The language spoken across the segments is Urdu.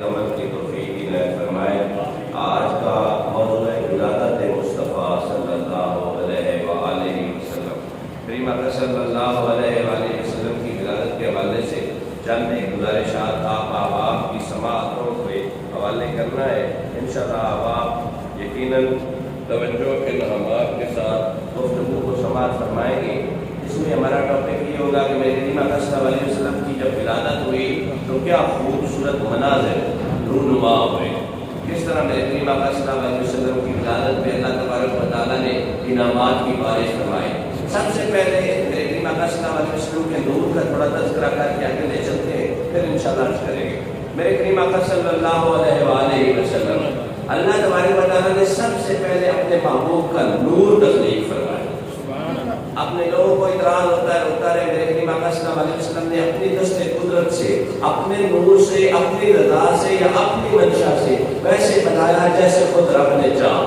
عمل کی توفیق عنایت فرمائے۔ آج کا موضوع ہے ولادت مصطفیٰ صلی اللہ علیہ وآلہ وسلم۔ کریم اکرم صلی اللہ علیہ وآلہ وسلم کی ولادت کے حوالے سے چند ایک گزارشات آپ احباب کی سماعتوں کے حوالے کرنا ہے۔ انشاءاللہ احباب یقیناً توجہ کے نغمات کے ساتھ گفتگو کو سماعت فرمائیں گے۔ اس میں ہمارا ٹاپک یہ ہوگا کہ میرے کریم اکرم صلی اللہ علیہ وسلم کی جب ولادت ہوئی تو کیا خوبصورت مناظر رونما ہوئے، کس طرح میرے کریم اکرم صلی اللہ علیہ وسلم کی ولادت میں اللہ تبارک و تعالیٰ نے انعامات کی بارش فرمائی۔ سب سے پہلے میرے کریم اکرم صلی اللہ علیہ وسلم کے نور کا تھوڑا تذکرہ کر کے آگے لے چلتے ہیں، پھر انشاءاللہ عرض کریں گے۔ میرے کریم اکرم صلی اللہ علیہ وآلہ وسلم اللہ تبارک و تعالیٰ نے سب سے پہلے اپنے محبوب کا نور تخلیق فرمایا۔ اپنے لوگوں کو اعتراض ہوتا ہے میرے کریم اکرم صلی اللہ علیہ وسلم نے اپنی دست قدرت سے، اپنے نور سے، اپنی رضا سے یا اپنی منشا سے ویسے بنایا جیسے خود رب نے چاہا۔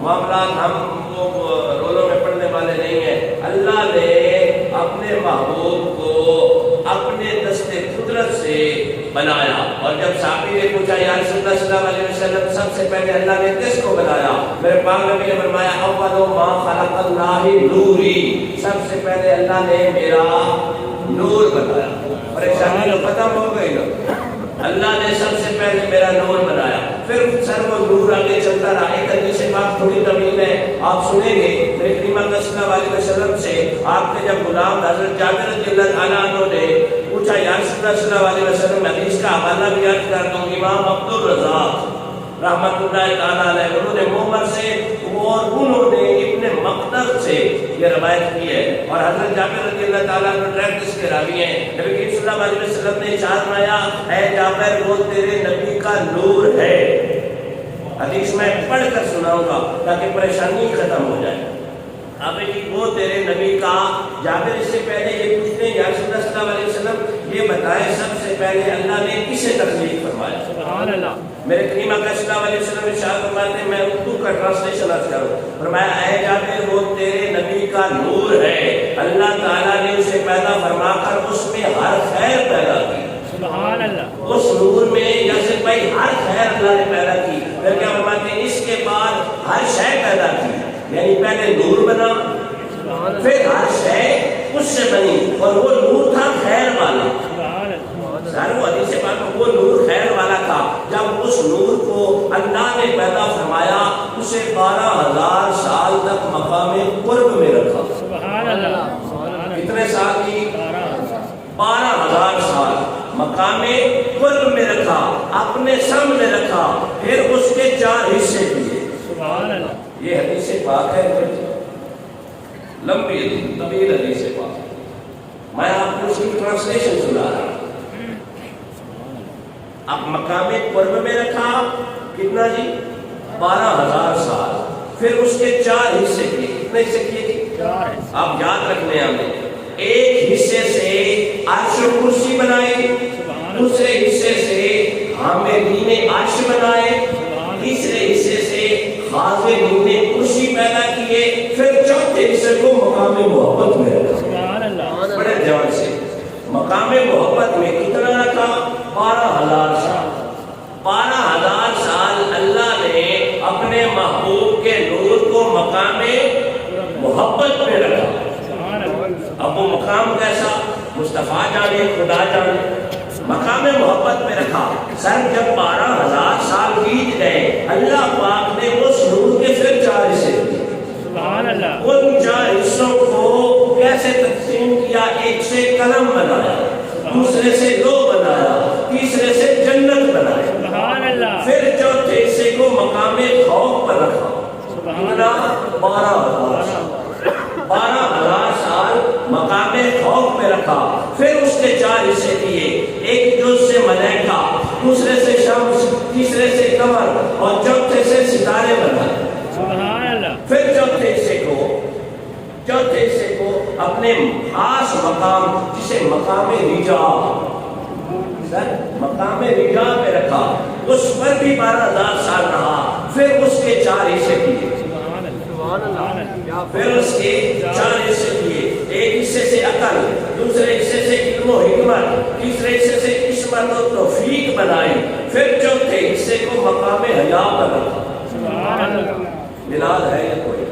معاملات ہم وہ رولوں میں پڑھنے والے نہیں ہیں۔ اللہ نے اپنے محبوب کو اپنے دست قدرت سے بنایا، اور جب صحابی نے پوچھا یا رسول اللہ صلی اللہ علیہ وسلم سب سے پہلے اللہ نے کس کو بنایا؟ میرے پاک نبی نے فرمایا اول ما خلق اللہ نوری، سب سے پہلے اللہ نے میرا نور بنایا۔ پریشانی تو ختم ہو گئی نا، اللہ نے سب سے پہلے میرا نور بنایا، پھر سر وہ نور آگے چلتا رہا۔ ایک حدیث پاک تھوڑی طویل ہے، آپ سنیں گے۔ میرے کریم اکرم صلی اللہ علیہ وسلم سے آپ کے جب غلام حضرت جابر رضی اللہ عنہ نے پوچھا یا رسول اللہ صلی اللہ علیہ وسلم، حدیث کا حوالہ بھی یاد کر دوں، امام عبد الرزاق رحمۃ اللہ تعالیٰ علیہ، انہوں نے معمر سے اور انہوں نے ابن مقدر سے یہ روایت کی ہے، اور حضرت جابر رضی اللہ تعالیٰ عنہ ٹریکٹس کے راوی ہیں۔ نبی کریم صلی اللہ علیہ وسلم نے ارشاد فرمایا اے جابر وہ تیرے نبی کا نور ہے۔ حدیث میں پڑھ کر سناؤں گا تاکہ پریشانی ختم ہو جائے۔ اب جی وہ تیرے نبی کا، جابر اس سے پہلے یہ پوچھتے ہیں یا رسول اللہ صلی اللہ علیہ وسلم یہ بتائے سب سے پہلے اللہ نے کسے تخلیق فرمایا؟ سبحان اللہ۔ میرے کریم اکرم صلی اللہ علیہ وسلم ارشاد فرماتے ہیں، میں اردو کا ٹرانسلیشن عرض کروں، فرمایا اے جابر وہ تیرے نبی کا نور ہے، اللہ تعالیٰ نے اسے پیدا فرما کر اس میں ہر خیر پیدا کی۔ سبحان اللہ۔ اس نور میں جیسے بھائی ہر خیر اللہ نے پیدا کی، پھر کیا فرماتے ہیں اس کے بعد ہر شے پیدا کی، یعنی پہلے نور بنا، پھر ہر شے اس سے بنی، اور وہ نور تھا خیر والا۔ سر وہ حدیث پاک میں وہ نور خیر والا تھا۔ جب اس نور کو اللہ نے پیدا فرمایا اسے 12,000 سال تک مقام قرب میں رکھا۔ سبحان اللہ۔ کتنے سال کی؟ 12,000 سال مقام قرب میں رکھا، اپنے سامنے رکھا، پھر اس کے 4 حصے کیے۔ سبحان اللہ۔ یہ حدیث پاک ہے، لمبی حدیث، طویل حدیث پاک، میں آپ کو اس کی ٹرانسلیشن سنا رہا ہوں۔ اب مقام قرب میں رکھا کتنا جی؟ 12,000 سال، پھر اس کے 4 حصے کیے۔ کتنے حصے کیے جی؟ 4۔ اب یاد رکھنے ہمیں ایک حصے سے عرش و کرسی بنائے، دوسرے حصے سے حاملین عرش بنائے، تیسرے حصے سے خازنین کرسی پیدا کیے، پھر چوتھے حصے کو مقام محبت میں رکھا۔ بڑے دھیان سے مقام محبت میں کتنا رکھا؟ 12,000 سال۔ 12,000 سال اللہ نے اپنے محبوب کے نور کو مقام محبت میں رکھا۔ اب وہ مقام کیسا؟ مصطفیٰ جانے خدا جانے، مقام محبت میں رکھا۔ سر جب 12,000 سال بیت گئے، اللہ پاک نے اس نور کے پھر 4 حصے دیے۔ سبحان اللہ۔ ان 4 حصوں کو کیسے تقسیم کیا؟ ایک سے قلم بنایا، دوسرے سے لو بنایا، تیسرے سے جنت بنایا۔ سبحان اللہ۔ پھر چوتھے حصے کو مقام خوف پر رکھا۔ سبحان اللہ۔ 12,000 سال 12,000 سال مقام خوف میں رکھا، پھر اس کے 4 حصے دیے، ایک جز سے ملائکہ، دوسرے سے شمس، تیسرے سے قمر، اور چوتھے سے ستارے بنائے۔ سبحان اللہ۔ پھر چوتھے حصے کو اپنے خاص مقام جسے مقام رجا، مقام رجا پہ رکھا، اس پر بھی 12,000 سال رہا، پھر اس کے 4 حصے کیے۔ پھر اس کے 4 حصے کیے، ایک حصے سے عقل، دوسرے حصے سے علم و حکمت، تیسرے حصے سے عصمت و توفیق بنائی، پھر چوتھے حصے کو مقام حیا پر رکھا۔ ملاد ہے یا کوئی؟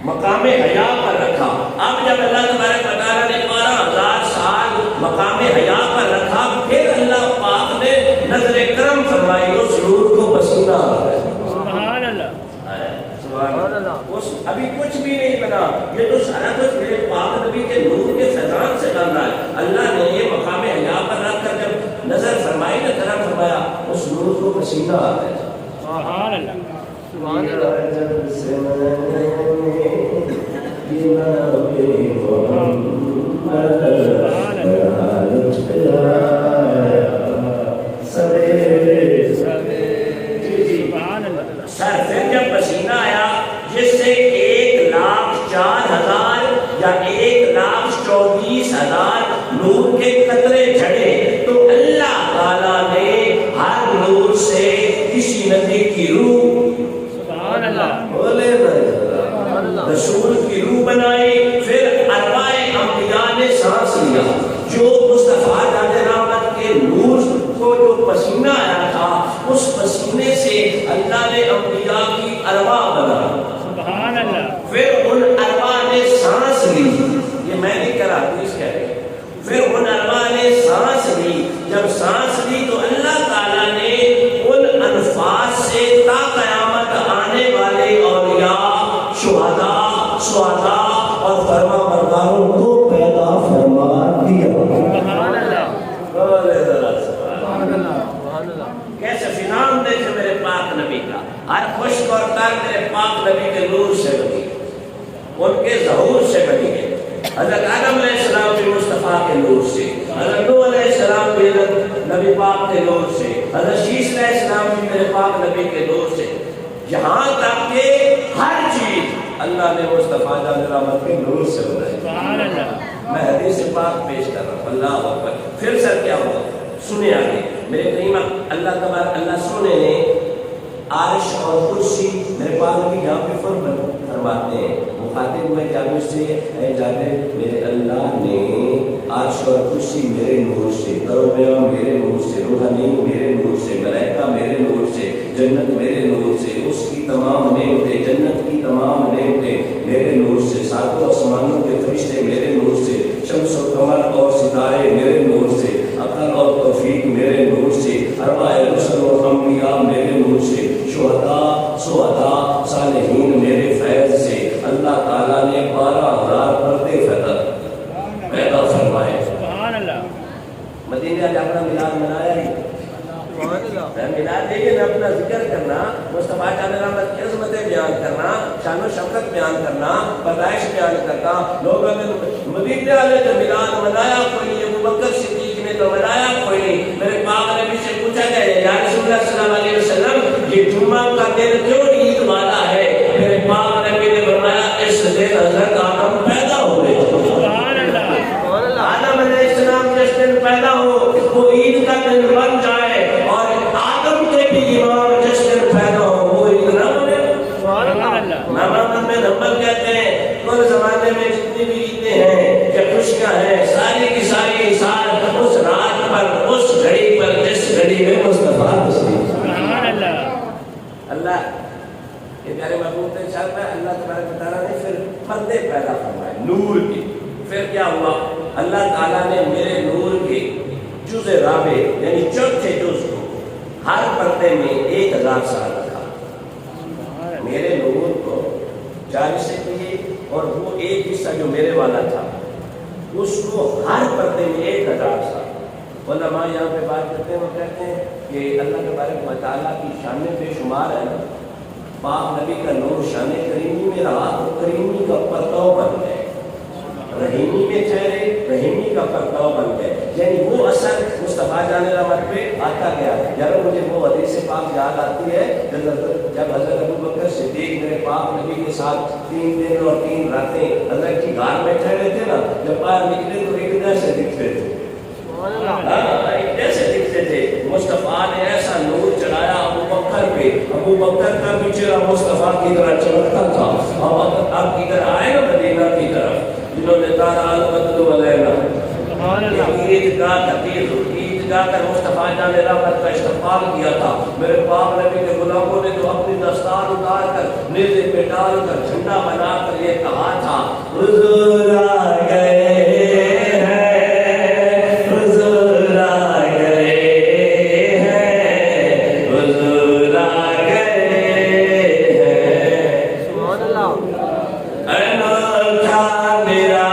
مقام حیا پر رکھا۔ اب جب اللہ تبارک و تعالیٰ نے 12,000 سال مقام حیا پر رکھا، پھر اللہ پاک نے نظر کرم فرمائی، اس نور کو پسینہ آ رہا ہے۔ سبحان اللہ، سبحان اللہ۔ ابھی کچھ بھی نہیں بنا، یہ تو سارا کچھ میرے پاک نبی کے نور کے فیضان سے بن رہا ہے۔ اللہ نے یہ مقام حیا پر رکھ کر جب نظر فرمائی نا، کرم فرمایا، اس نور کو پسینہ آ رہا ہے۔ سبحان اللہ، سبحان اللہ۔ سر پھر جب پسینہ آیا جس سے 1,04,000 یا 1,24,000 نور کے قطرے جھڑے، تو اللہ تعالیٰ نے ہر نور سے کسی نبی کی روح، سبحان اللہ، بولے رسول کی روح بنائی، پھر ارواح انبیاء نے سانس لیا، جو مصطفیٰ جان رحمت کے نور کو جو پسینہ آیا تھا، اس پسینے سے اللہ نے انبیاء کی ارواح بنا، سبحان اللہ، پھر ان ارواح نے سانس لی، یہ میں نہیں کرا حدیث کہہ رہے، پھر ان ارواح نے سانس لی، جب سانس لی تو اللہ تعالیٰ نے ان انفاس سے تا قیامت آنے والے اولیاء، شہداء، سعداء اور فرما برداروں کو پیدا فرما دیا۔ سبحان اللہ، سبحان اللہ۔ کیسے فنام دیکھے میرے پاک نبی کا، ہر خشک اور تر میرے پاک نبی کے نور سے بنی، ان کے ظہور سے بنی ہے۔ حضرت آدم علیہ السلام بھی مصطفیٰ کے نور سے، حضرت نوح علیہ السلام بھی نبی پاک کے نور سے، حضرت شیش علیہ السلام بھی میرے پاک نبی کے نور سے، یہاں تک کہ ہر چیز اللہ نے مصطفیٰ جان رحمت کے نور سے بنائی۔ سبحان اللہ، میں حدیث پاک پیش کر رہا ہوں، اللہ اکبر۔ پھر سر کیا ہوا سنے آگے میرے کریم اللہ تبارک اللہ سونے نے عرش اور کرسی، میرے پاک نبی یہاں پہ فرماتے ہیں مخاطب میں جانب سے، اے جانب میرے اللہ نے عرش اور کرسی میرے نور سے، کروبیاں میرے نور سے، روحانین میرے نور سے، ملائکہ میرے نور سے، جنت میرے نور سے، اس کی تمام نعمتیں، جنت کی تمام نعمتیں میرے نور سے، ساتوں آسمانوں کے فرشتے میرے نور سے، شمس و قمر اور ستارے میرے نور سے، عقل اور توفیق میرے نور سے، ارواح رسل اور انبیاء میرے نور سے، شہداء، سعداء، صالحین میرے فیض سے۔ اللہ تعالیٰ نے 12,000 پردے پیدا فرمائے۔ سبحان اللہ، مدینہ جا اپنا میلاد منایا ہی، میلاد لیکن اپنا ذکر کرنا، مصطفیٰ جان رحمت کی عظمتیں بیان کرنا، شان و شوکت بیان کرنا، پیدائش بیان کرنا۔ لوگوں نے مدینے والے جو میلاد منایا کوئی نہیں، ابوبکر صدیق نے تو منایا کوئی نہیں۔ میرے پاک نبی سے پوچھا گیا یا رسول اللہ صلی اللہ علیہ وسلم یہ جمعہ کا دن کیوں عید والا ہے؟ میرے پاک نبی نے فرمایا اس دن حضرت آدم پیدا ہوئے۔ سبحان اللہ، آدم علیہ السلام جس دن پیدا ہو وہ عید کا دن بن جائے، اور آدم کے بھی امام جس دن پیدا ہو وہ عید نہ بنے۔ سبحان اللہ، محمد بن حنبل کہتے ہیں کل زمانے میں جتنی بھی عیدیں ہیں یا خوشیاں ہیں، ساری کی ساری سال اس رات پر، اس گھڑی پر جس گھڑی میں مصطفیٰ تشریف۔ سبحان اللہ، اللہ یہ پیارے محبوب نے چاہتا ہے، اللہ تبارک و تعالیٰ نے پھر پردے پیدا فرمائے نور کے۔ پھر کیا ہوا؟ اللہ تعالیٰ نے میرے نور کے جز رابع یعنی چوتھے جز کو ہر پردے میں 1,000 سال رکھا۔ میرے نور کو 40 سے کیے، اور وہ ایک حصہ جو میرے والا تھا اس کو ہر پردے میں 1,000 سال۔ علماء یہاں پہ بات کرتے ہیں، وہ کہتے ہیں کہ اللہ تبارک و تعالیٰ کی شان بے شمار ہے نا، پاک نبی کا نور شان کریمی میں رہا تو کریمی کا پرتاؤ بن گئے، رحیمی میں ٹھہرے رحیمی کا پرتاؤ بن گئے، یعنی وہ اثر مصطفیٰ جان رحمت پہ آتا گیا۔ یار مجھے وہ حدیث پاک یاد آتی ہے جب حضرت ابوبکر صدیق میرے پاک نبی کے ساتھ 3 دن اور 3 راتیں حضرت کی غار میں ٹھہرے تھے نا، جب باہر نکلے تو ایک جیسے دکھتے تھے، ایک جیسے دکھتے تھے۔ مصطفیٰ نے ایسا نور چڑھایا ابوبکر پہ، ابوبکر کا بھی چہرہ مصطفیٰ آپ ادھر آئے نا مدینہ کی طرف، جنہوں نے تارا المدلو علینا عیدگاہ کر مصطفیٰ جان رحمت کا استقبال کیا تھا، میرے پاک نبی کے غلاموں نے تو اپنی دستار اتار کر نیزے پہ ڈال کر جھنڈا بنا کر یہ کہا تھا حضور آ گئے ہیں، حضور آ گئے ہیں، حضور آ گئے ہیں، سبحان اللہ، انوکھا میرا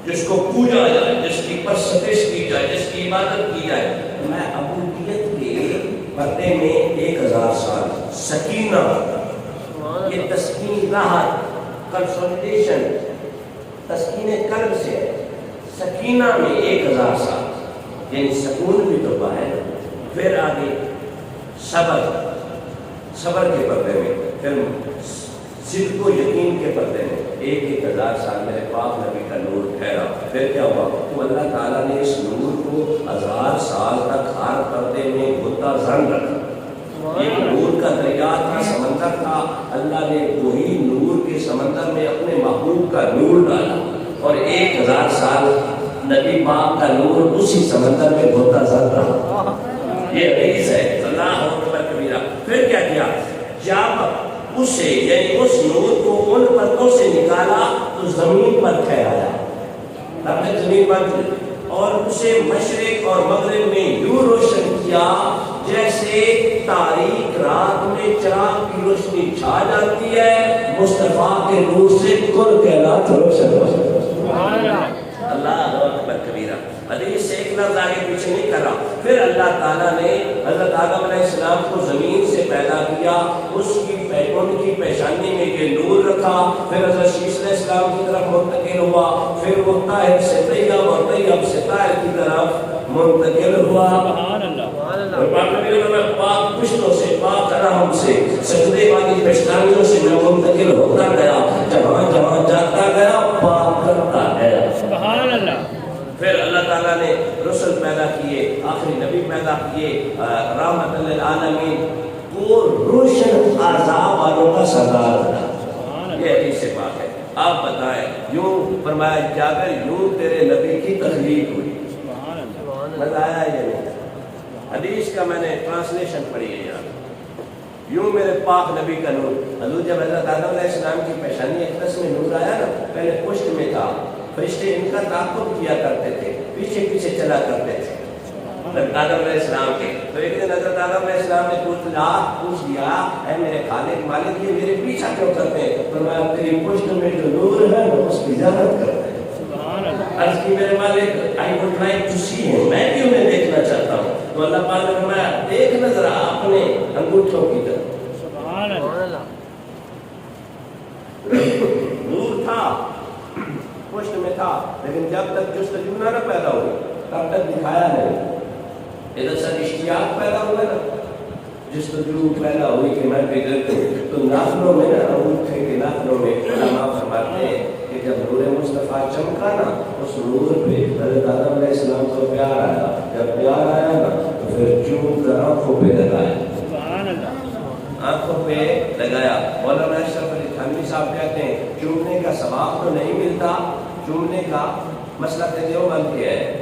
جس کو پوجا جائے، جس کی پرستش کی جائے، جس کی عبادت کی جائے، میں عبودیت کے پردے میں 1000 سال سکینہ، یہ تسکین راحت کنسولیڈیشن تسکین قلب سے سکینہ میں 1000 سال، یعنی سکون بھی تو ہے۔ پھر آگے صبر کے پردے میں، پھر صدق و یقین کے پردے میں 1000 سال میرے پاک نبی کا نور ٹھہرا۔ پھر کیا ہوا؟ تو اللہ تعالیٰ نے اس نور کو 1000 سال تک ہر پردے میں غوطہ زن رکھا۔ یہ نور کا دریا تھا، سمندر تھا، اللہ نے وہی نور کے سمندر میں اپنے محبوب کا نور ڈالا، اور 1000 سال نبی پاک کا نور اسی سمندر میں غوطہ زن رہا۔ یہ حدیث ہے، اللہ اکبر کبیرہ۔ پھر کیا کیا؟ جب اسے یعنی اس نور کو ان پردوں سے نکالا تو زمین پر ٹھہرایا، تب تک زمین پر، اور اسے مشرق اور مغرب میں یوں روشن کیا جیسے تاریک رات میں چراغ کی روشنی چھا جاتی ہے، مصطفیٰ کے نور سے کل کائنات روشن ہو جاتی ہے۔ اللہ اکبر کبیرہ۔ حدیث سے ایک لفظ آگے پیچھے نہیں کر رہا۔ پھر اللہ تعالیٰ نے حضرت آدم علیہ السلام کو زمین سے پیدا کیا، اس کی ان کی پیشانی میں یہ نور رکھا، پھر حضرت شیش علیہ السلام کی طرف منتقل ہوا، پھر وہ طاہر سے طیب اور طیب سے طاہر کی طرف منتقل ہوا۔ اور پاک نبی نے پاک پشتوں سے، پاک رحم سے، سجدے والی پیشانیوں سے میں منتقل ہوتا گیا، جہاں جہاں جاتا گیا پاک کرتا گیا۔ سبحان اللہ۔ پھر اللہ تعالیٰ نے رسل پیدا کیے، آخری نبی پیدا کیے، رحمت للعالمین کو روشن عذاب والوں کا سردار بنا۔ یہ حدیث سے بات ہے۔ آپ بتائیں، یوں فرمایا جابر، یوں تیرے نبی کی تخلیق ہوئی۔ مزہ آیا یہ نہیں؟ حدیث کا میں نے ٹرانسلیشن پڑھی ہے یہاں۔ یوں میرے پاک نبی کا نور، حضور جب حضرت آدم علیہ السلام کی پیشانی اقدس میں نور آیا نا، پہلے پشت میں تھا، فرشتے ان کا تعاقب کیا کرتے تھے، پیچھے پیچھے چلا کرتے تھے آدم علیہ السلام کے۔ تو ایک دن حضرت آدم علیہ السلام نے پوچھ لیا، اے میرے خالق مالک، یہ میرے پیچھا کیوں کرتے ہیں؟ فرمایا تیری پشت میں جو نور ہے اس کی زیارت کرتے ہیں۔ عرض کی میرے مالک، I would like to see him، میں بھی انہیں دیکھنا چاہتا ہوں۔ تو اللہ پاک نے فرمایا دیکھ نظر اپنے انگوٹھوں کی طرف۔ سبحان اللہ۔ نور تھا، پشت میں تھا، لیکن جب تک جستجو نہ پیدا ہوئی تب تک دکھایا نہیں۔ ادھر سے اشتیاق پیدا ہوا نا، جستجو پیدا ہوئی کہ میں بگڑ دوں، تو نافلوں میں نا، انگوٹھے کے نافلوں میں علماء فرماتے ہیں کہ جب نور مصطفیٰ چمکا نا، اس نور پہ حضرت آدم علیہ السلام کو پیار آیا، جب پیار آیا نا تو پھر چوم کر آنکھوں پہ لگایا۔ سبحان اللہ۔ آنکھوں پہ لگایا۔ مولانا اشرف علی تھانوی صاحب کہتے ہیں چومنے کا ثواب تو نہیں ملتا، چومنے کا مسئلہ دیوبند کے ہے،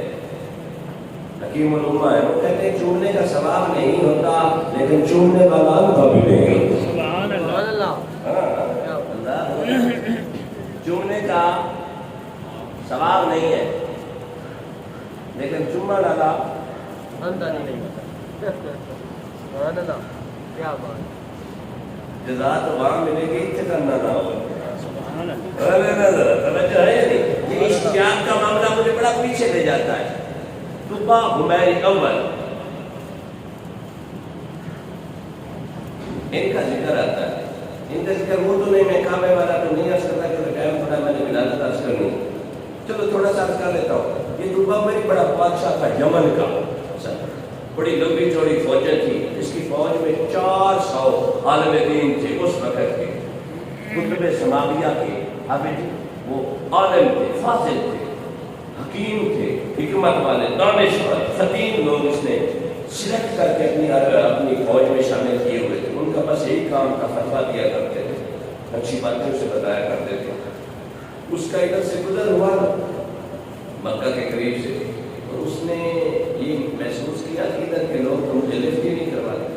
حکیم الامہ ہے، وہ کہتے ہیں چومنے کا ثواب نہیں ہوتا لیکن چومنے کا لال کبھی نہیں ہوتا۔ سبحان اللہ۔ چومنے کا ثواب نہیں ہے جزا تو وہاں ملے گی، اتنے کرنا نہ ہو. سبحان اللہ. ارے نا ذرا توجہ ہے یا نہیں؟ یہ اشتیاق کا معاملہ مجھے بڑا پیچھے لے جاتا ہے. طبا حمیر اول ان کا ذکر آتا ہے. ان کا ذکر وہ تو نہیں، میں کعبے والا تو نہیں عرض کرتا کہ ٹائم تھوڑا میں نے ولادت عرض کرنی. چلو تھوڑا سا عرض کر لیتا ہوں. یہ طبا میری بڑا بادشاہ تھا یمن کا. بڑی لمبی چوڑی فوجیں تھی. اس کی فوج میں 400 عالم دین تھے اس وقت کے، کتب سماویہ کے عابد. وہ عالم تھے، فاضل تھے، حکیم تھے، حکمت والے، دانشور، خطیب لوگ اس نے سلیکٹ کر کے اپنی فوج میں شامل کیے ہوئے تھے. ان کا بس یہی کام کا فتویٰ دیا کرتے تھے، اچھی باتیں اسے بتایا کرتے تھے. اس کا ادھر سے گزر ہوا مکہ کے قریب سے، اور اس نے یہ محسوس کیا کہ ادھر کے لوگ تو مجھے لفٹ ہی نہیں کرواتے.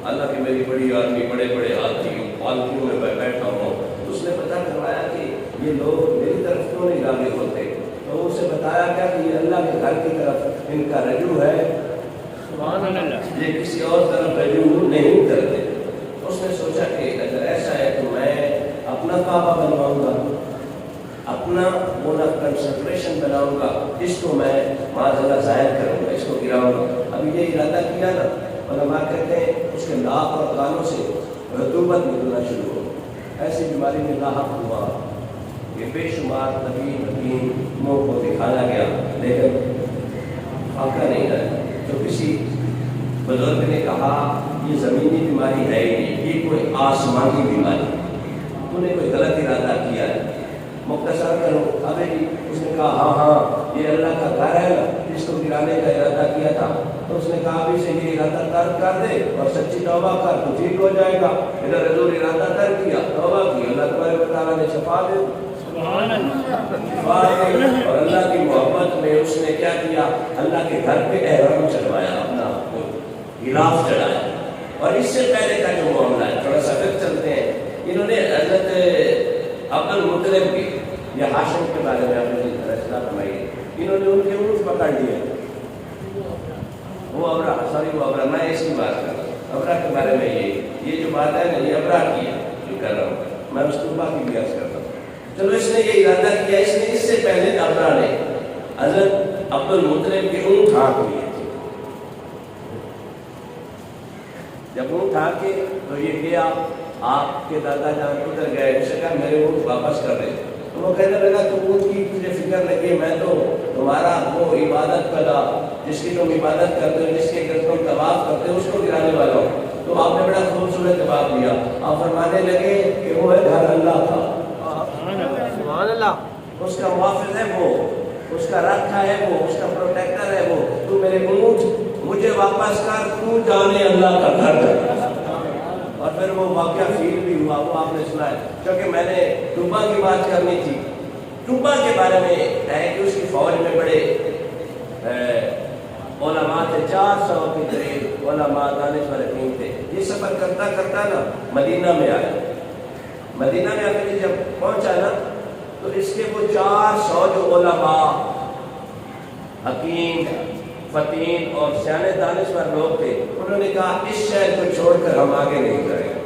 حالانکہ میری بڑی آدمی بڑے بڑے ہاتھی پالتیوں میں بیٹھا ہوں. اس نے پتہ کروایا کہ یہ لوگ میری طرف کیوں نہیں راغب ہوتے. تو اسے بتایا کیا کہ یہ اللہ کے گھر کی طرف ان کا رجوع ہے، سبحان اللہ. یہ کسی اور طرف رجوع نہیں کرتے. اس نے سوچا کہ اگر ایسا ہے تو میں اپنا کعبہ بنواؤں گا، اپنا مولا کنسنٹریشن بناؤں گا، اس کو میں معذلہ ظاہر کروں گا، اس کو گراؤں گا. ابھی یہ ارادہ کیا نا، علماء کہتے ہیں اس کے ناک اور کانوں سے رطوبت نکلنا شروع ہو. ایسی بیماری میں لاحق ہوا. یہ بے شمار نبی حکیموں کو دکھایا گیا لیکن فائدہ نہیں ہے. تو کسی بزرگ نے کہا یہ زمینی بیماری ہے ہی نہیں، یہ کوئی آسمانی بیماری، تو نے کوئی غلط ارادہ کیا ہے. مختصر کرو ابھی اس نے کہا ہاں یہ اللہ کا گھر ہے نا، جس کو گرانے کا ارادہ کیا تھا. تو اس نے کہا ابھی سے یہ ارادہ ترک کر دے اور سچی توبہ کر تو ٹھیک ہو جائے گا. ادھر حضور ارادہ ترک کیا، توبہ کی، اللہ تبارک و تعالیٰ نے شفا دے. سبحان اللہ. اور اللہ کی محبت میں اس نے کیا کیا، اللہ کے گھر پہ احرام چڑھوایا، اپنا غلاف چڑھایا. اور اس سے پہلے کا جو معاملہ ہے تھوڑا سا پھر چلتے ہیں. انہوں نے حضرت عبد المطلب کی یا ہاشم کے بارے میں آپ نے رچنا فرمائی ہے. انہوں نے ان کے اونٹ پکڑ لیے. وہ ابرا میں اس کی بات کر رہا ہوں. ابرا کے بارے میں یہ جو بات ہے نا، یہ ابرا کی ہے جو کر رہا ہوں. میں اس طبا کی بھی عرض کرتا ہوں. چلو اس نے یہ ارادہ کیا. اس سے پہلے ابرا نے حضرت عبد المطلب کے اونٹ ہانک لیے تھے. جب اونٹ ہانکے تو یہ گیا، آپ کے دادا جان ادھر گئے، اسے کہا میرے اونٹ واپس کر دے. تو وہ کہنے لگا تو اونٹ کی تجھے فکر لگی، میں تو تمہارا وہ عبادت کرا جس کی تم عبادت کرتے ہو، جس کے گھر تم طواف کرتے ہو، اس کو گرانے والا ہوں. تو آپ نے بڑا خوبصورت جواب دیا. آپ فرمانے لگے کہ وہ ہے گھر اللہ کا، سبحان اللہ. اس کا محافظ ہے وہ، اس کا رکھا ہے وہ، اس کا پروٹیکٹر ہے وہ. تو میرے اونٹ مجھے واپس کر، تو جانے اللہ کا گھر ہے. اور پھر وہ واقعہ فیل بھی ہوا، وہ آپ نے سنا ہے. کیونکہ میں نے طبا کی بات کرنی تھی. طبا کے بارے میں ہے کہ اس کی فوج میں بڑے علماء تھے، 400 کے قریب علماء دانشور حکیم تھے. یہ سفر کرتا کرتا نا مدینہ میں آیا. مدینہ میں آ کے جب پہنچا نا تو اس کے وہ 400 جو علماء حکیم فتیم اور سیانے دانشور لوگ تھے، انہوں نے کہا اس شہر کو چھوڑ کر ہم آگے نہیں کریں گے.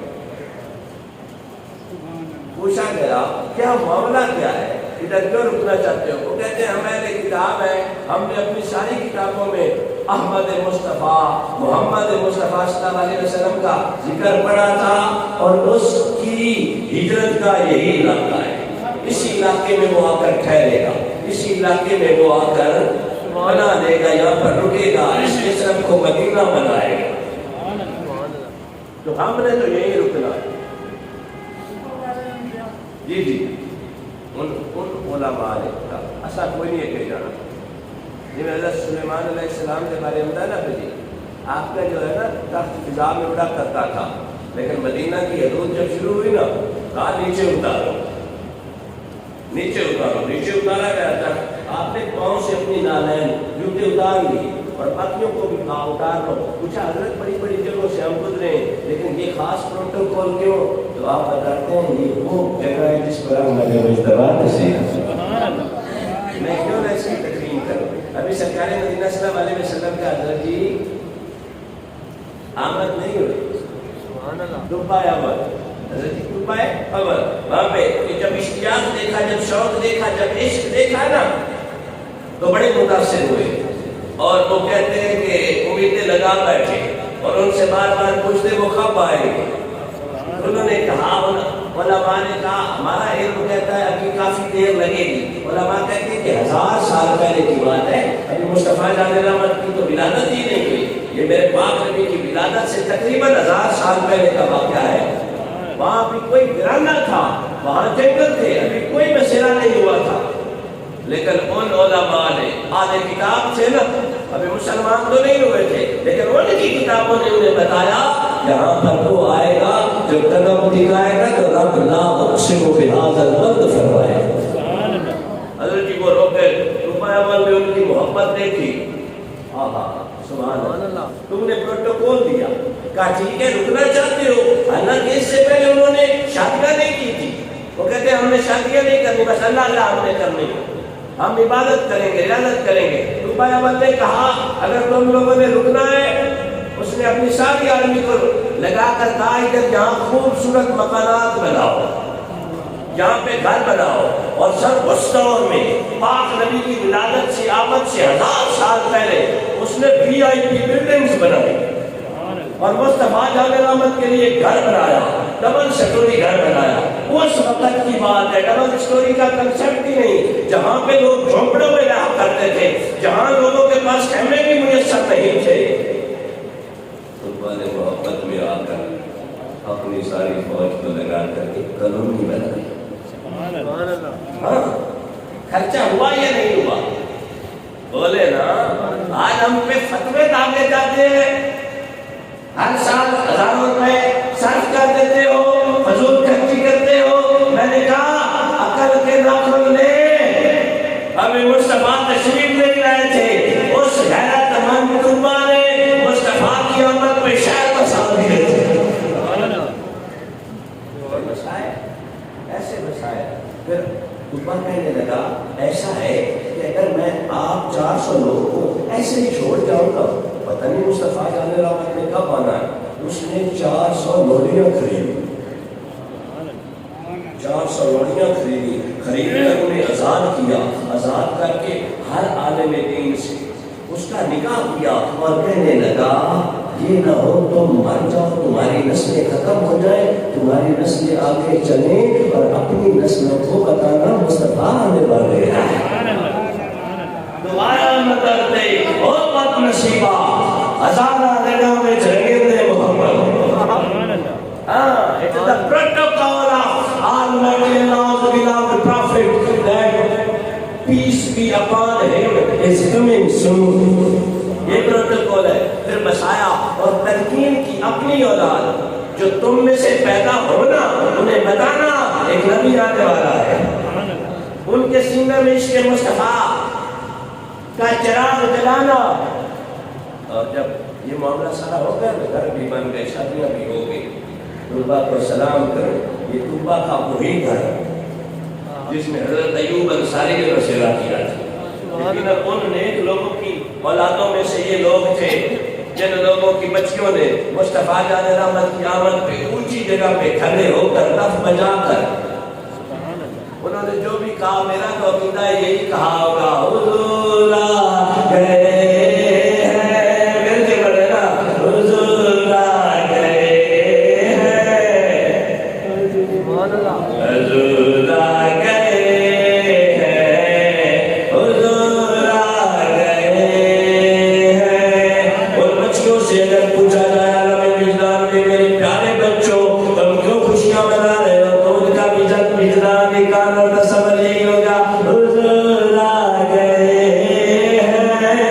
پوچھا گیا کیا معاملہ کیا ہے، ادھر کیوں رکنا چاہتے ہو؟ وہ کہتے ہیں ہمیں کتاب ہے، ہم نے اپنی ساری کتابوں میں احمد مصطفیٰ محمد مصطفیٰ صلی اللہ علیہ وسلم کا ذکر پڑھا تھا، اور اس کی ہجرت کا یہی علاقہ ہے. اسی علاقے میں وہ آ کر ٹھہرے گا، اسی علاقے میں وہ آ کر بنا دے گا، یہاں پر رکے گا، اس جسم کو مدینہ بنائے گا. تو ہم نے تو یہی رکنا ہے. جی ان علماء نے کہا ایسا کوئی نہیں ہے کہ جانا. جی حضرت سلیمان علیہ السلام کے بارے میں بتایا نا جی، آپ کا جو ہے نا تخت فضا میں اڑا کرتا تھا، لیکن مدینہ کی حدود جب شروع ہوئی نا کہا نیچے اتارو، نیچے اتارو. نیچے اتارا گیا تھا. آپ نے پاؤں سے اپنی نالین جوتے اتار لی اور باقیوں کو بھی کہا اتار لو. پوچھا حضرت بڑی بڑی جگہوں سے ہم گزرے لیکن یہ خاص پروٹوکول کیوں؟ تو آپ بتاتے ہیں یہ وہ جگہ ہے جس پر ہم میں کیوں نہ اس کی تکریم کروں. ابھی سرکار مدینہ صلی اللہ علیہ وسلم کا حضرت جی آمد نہیں ہوئی، دبا آمد حضرت طلبہ اول وہاں پہ جب اشتیاق دیکھا، جب شوق دیکھا، جب عشق دیکھا نا تو بڑے متاثر ہوئے، اور وہ کہتے ہیں کہ امیدیں لگا بیٹھے اور ان سے بار بار پوچھتے وہ کب آئیں گے۔ انہوں نے کہا، علماء نے کہا ہمارا علم کہتا ہے ابھی کافی دیر لگے گی، علماء کہتے ہیں کہ 1000 سال پہلے کی بات ہے، ابھی مصطفیٰ جان رحمت کی تو ولادت ہی نہیں ہوئی، یہ میرے پاک نبی کی ولادت سے تقریباً 1000 سال پہلے کا واقعہ ہے۔ وہاں بھی کوئی ویرانہ تھا، وہاں جنگل تھے، ابھی کوئی مسئلہ نہیں ہوا تھا، لیکن ان علماء نے آدھے کتاب سے نا، ابھی مسلمان تو نہیں ہوئے تھے، لیکن ان کی کتابوں نے انہیں بتایا یہاں پر وہ آئے گا جو قدم دکھائے گا تو رب لا اقسم بہذا البلد فرمائے گا۔ حضرت جی وہ روکے، طلبہ اول میں ان کی محبت دیکھی، سبحان اللہ، تم نے پروٹوکول دیا، کہا ٹھیک ہے رکنا چاہتے ہو، حالانکہ اس سے پہلے انہوں نے شادیاں نہیں کی تھی، وہ کہتے ہیں ہم نے شادیاں نہیں کرنی، بس اللہ اللہ ہم نے کرنی، ہم عبادت کریں گے، ریاضت کریں گے۔ طلبہ اول نے کہا اگر تم لوگوں نے رکنا ہے، اس نے اپنی ساری آدمی کو لگا کر کہا ادھر یہاں خوبصورت مکانات بناؤ، یہاں پہ گھر بناؤ، اور سر اس دور میں پاک نبی کی ولادت سے آمد سے 1000 سال پہلے اس نے VIP بلڈنگز بنائی اور مصطفیٰ جان رحمت کے لیے گھر بنایا، ڈبل سٹوری گھر بنایا۔ اس وقت کی بات ہے، ڈبل سٹوری کا کنسپٹ ہی نہیں، جہاں پہ لوگ جھونپڑوں میں رہا کرتے تھے، جہاں لوگوں کے پاس کیمرے بھی میسر نہیں تھے۔ طلبہ نے محبت میں آ کر اپنی ساری فوج کو لگا کر ایک کالونی بنائی۔ ہاں خرچہ ہوا یا نہیں ہوا؟ بولے نا، آج ہم پہ فتوے ڈالے جاتے ہیں، ہر سال ہزاروں روپے صرف کر دیتے ہو، فضول خرچی کرتے ہو۔ میں نے کہا عقل کے ناخن لے، ابھی مصطفیٰ تشریف لے آئے تھے، اس غیرت مند طلبہ نے مصطفیٰ کی آمد پہ شہر بسا دیے تھے، بسائے ایسے بسائے۔ پھر طلبہ کہنے لگا ایسا ہے کہ اگر میں آپ 400 لوگوں کو ایسے ہی چھوڑ جاؤں گا، پتہ نہیں مصطفیٰ جان رحمت نے کب آنا ہے۔ اس نے 400 لوڑیاں خریدی، 400 لوڑیاں خریدی، خرید کر انہیں آزاد کیا، آزاد کر کے ہر عالم دین سے اس کا نکاح کیا، اور کہنے لگا یہ نہ ہو تم مر جاؤ، تمہاری نسلیں ختم ہو جائیں، تمہاری نسلیں آگے چلیں، اور اپنی نسلوں کو بتانا مصطفیٰ آنے والے ہیں، دوبارہ مدد دے او بد نصیبہ ہزارہ نگاہ میں جگہ محمد۔ It is the protocol of Almighty Allah, the beloved Prophet, that peace be upon him is coming soon. یہ پروٹوکول ہے۔ پھر بسایا اور تلقین کی اپنی اولاد جو تم میں سے پیدا ہونا، انہیں بتانا ایک نبی آنے والا ہے، ان کے سینے میں عشق مصطفیٰ کا چراغ جلانا۔ اور جب یہ معاملہ سارا ہو گیا، گھر بھی بن گئے، شادیاں بھی ہو گئی، طلبہ کو سلام کرو۔ یہ طلبہ کا وہی گھر جس میں حضرت ایوب انصاری نے بسیرا کیا تھا، لیکن ان نیک لوگوں کی اولادوں میں سے یہ لوگ تھے جن لوگوں کی بچیوں نے مصطفیٰ جان رحمت کی آمد پہ اونچی جگہ پہ کھڑے ہو کر لف بجا کر انہوں نے جو بھی کہا، میرا تو عقیدہ یہی کہا ہوگا، حضور آ گئے ہیں، مل کے پڑھے نا، حضور آ گئے ہیں، حضور آ گئے ہیں، حضور آ گئے ہیں۔ اور بچوں سے اگر پوچھا جائے عالم وجدان میں، میرے پیارے بچوں تم کیوں خوشیاں منا رہے ہو، تو ان کا وجدان نکال اور تصور یہی ہوگا، حضور آ گئے ہیں،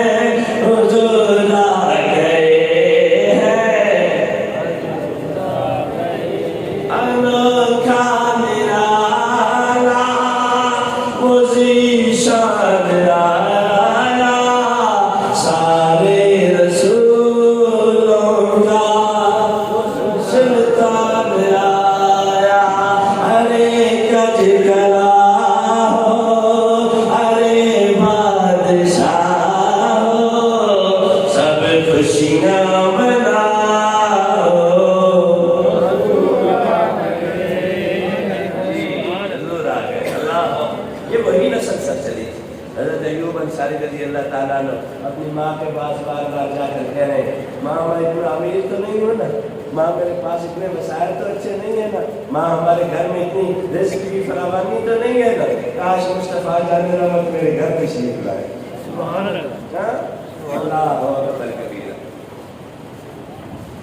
مسلمانوں اپنی ماں کے پاس بار بار جا کر کہہ رہے ہیں ماں میں اتنا امیر تو نہیں ہوں نا، ماں میرے پاس اتنے مسائل تو اچھے نہیں ہیں نا، ماں ہمارے گھر میں اتنی رزق کی فراوانی تو نہیں ہے نا، کاش مصطفیٰ جان رحمت میرے گھر تشریف لائے۔ سبحان اللہ۔ اللہ اکبر کبیرہ۔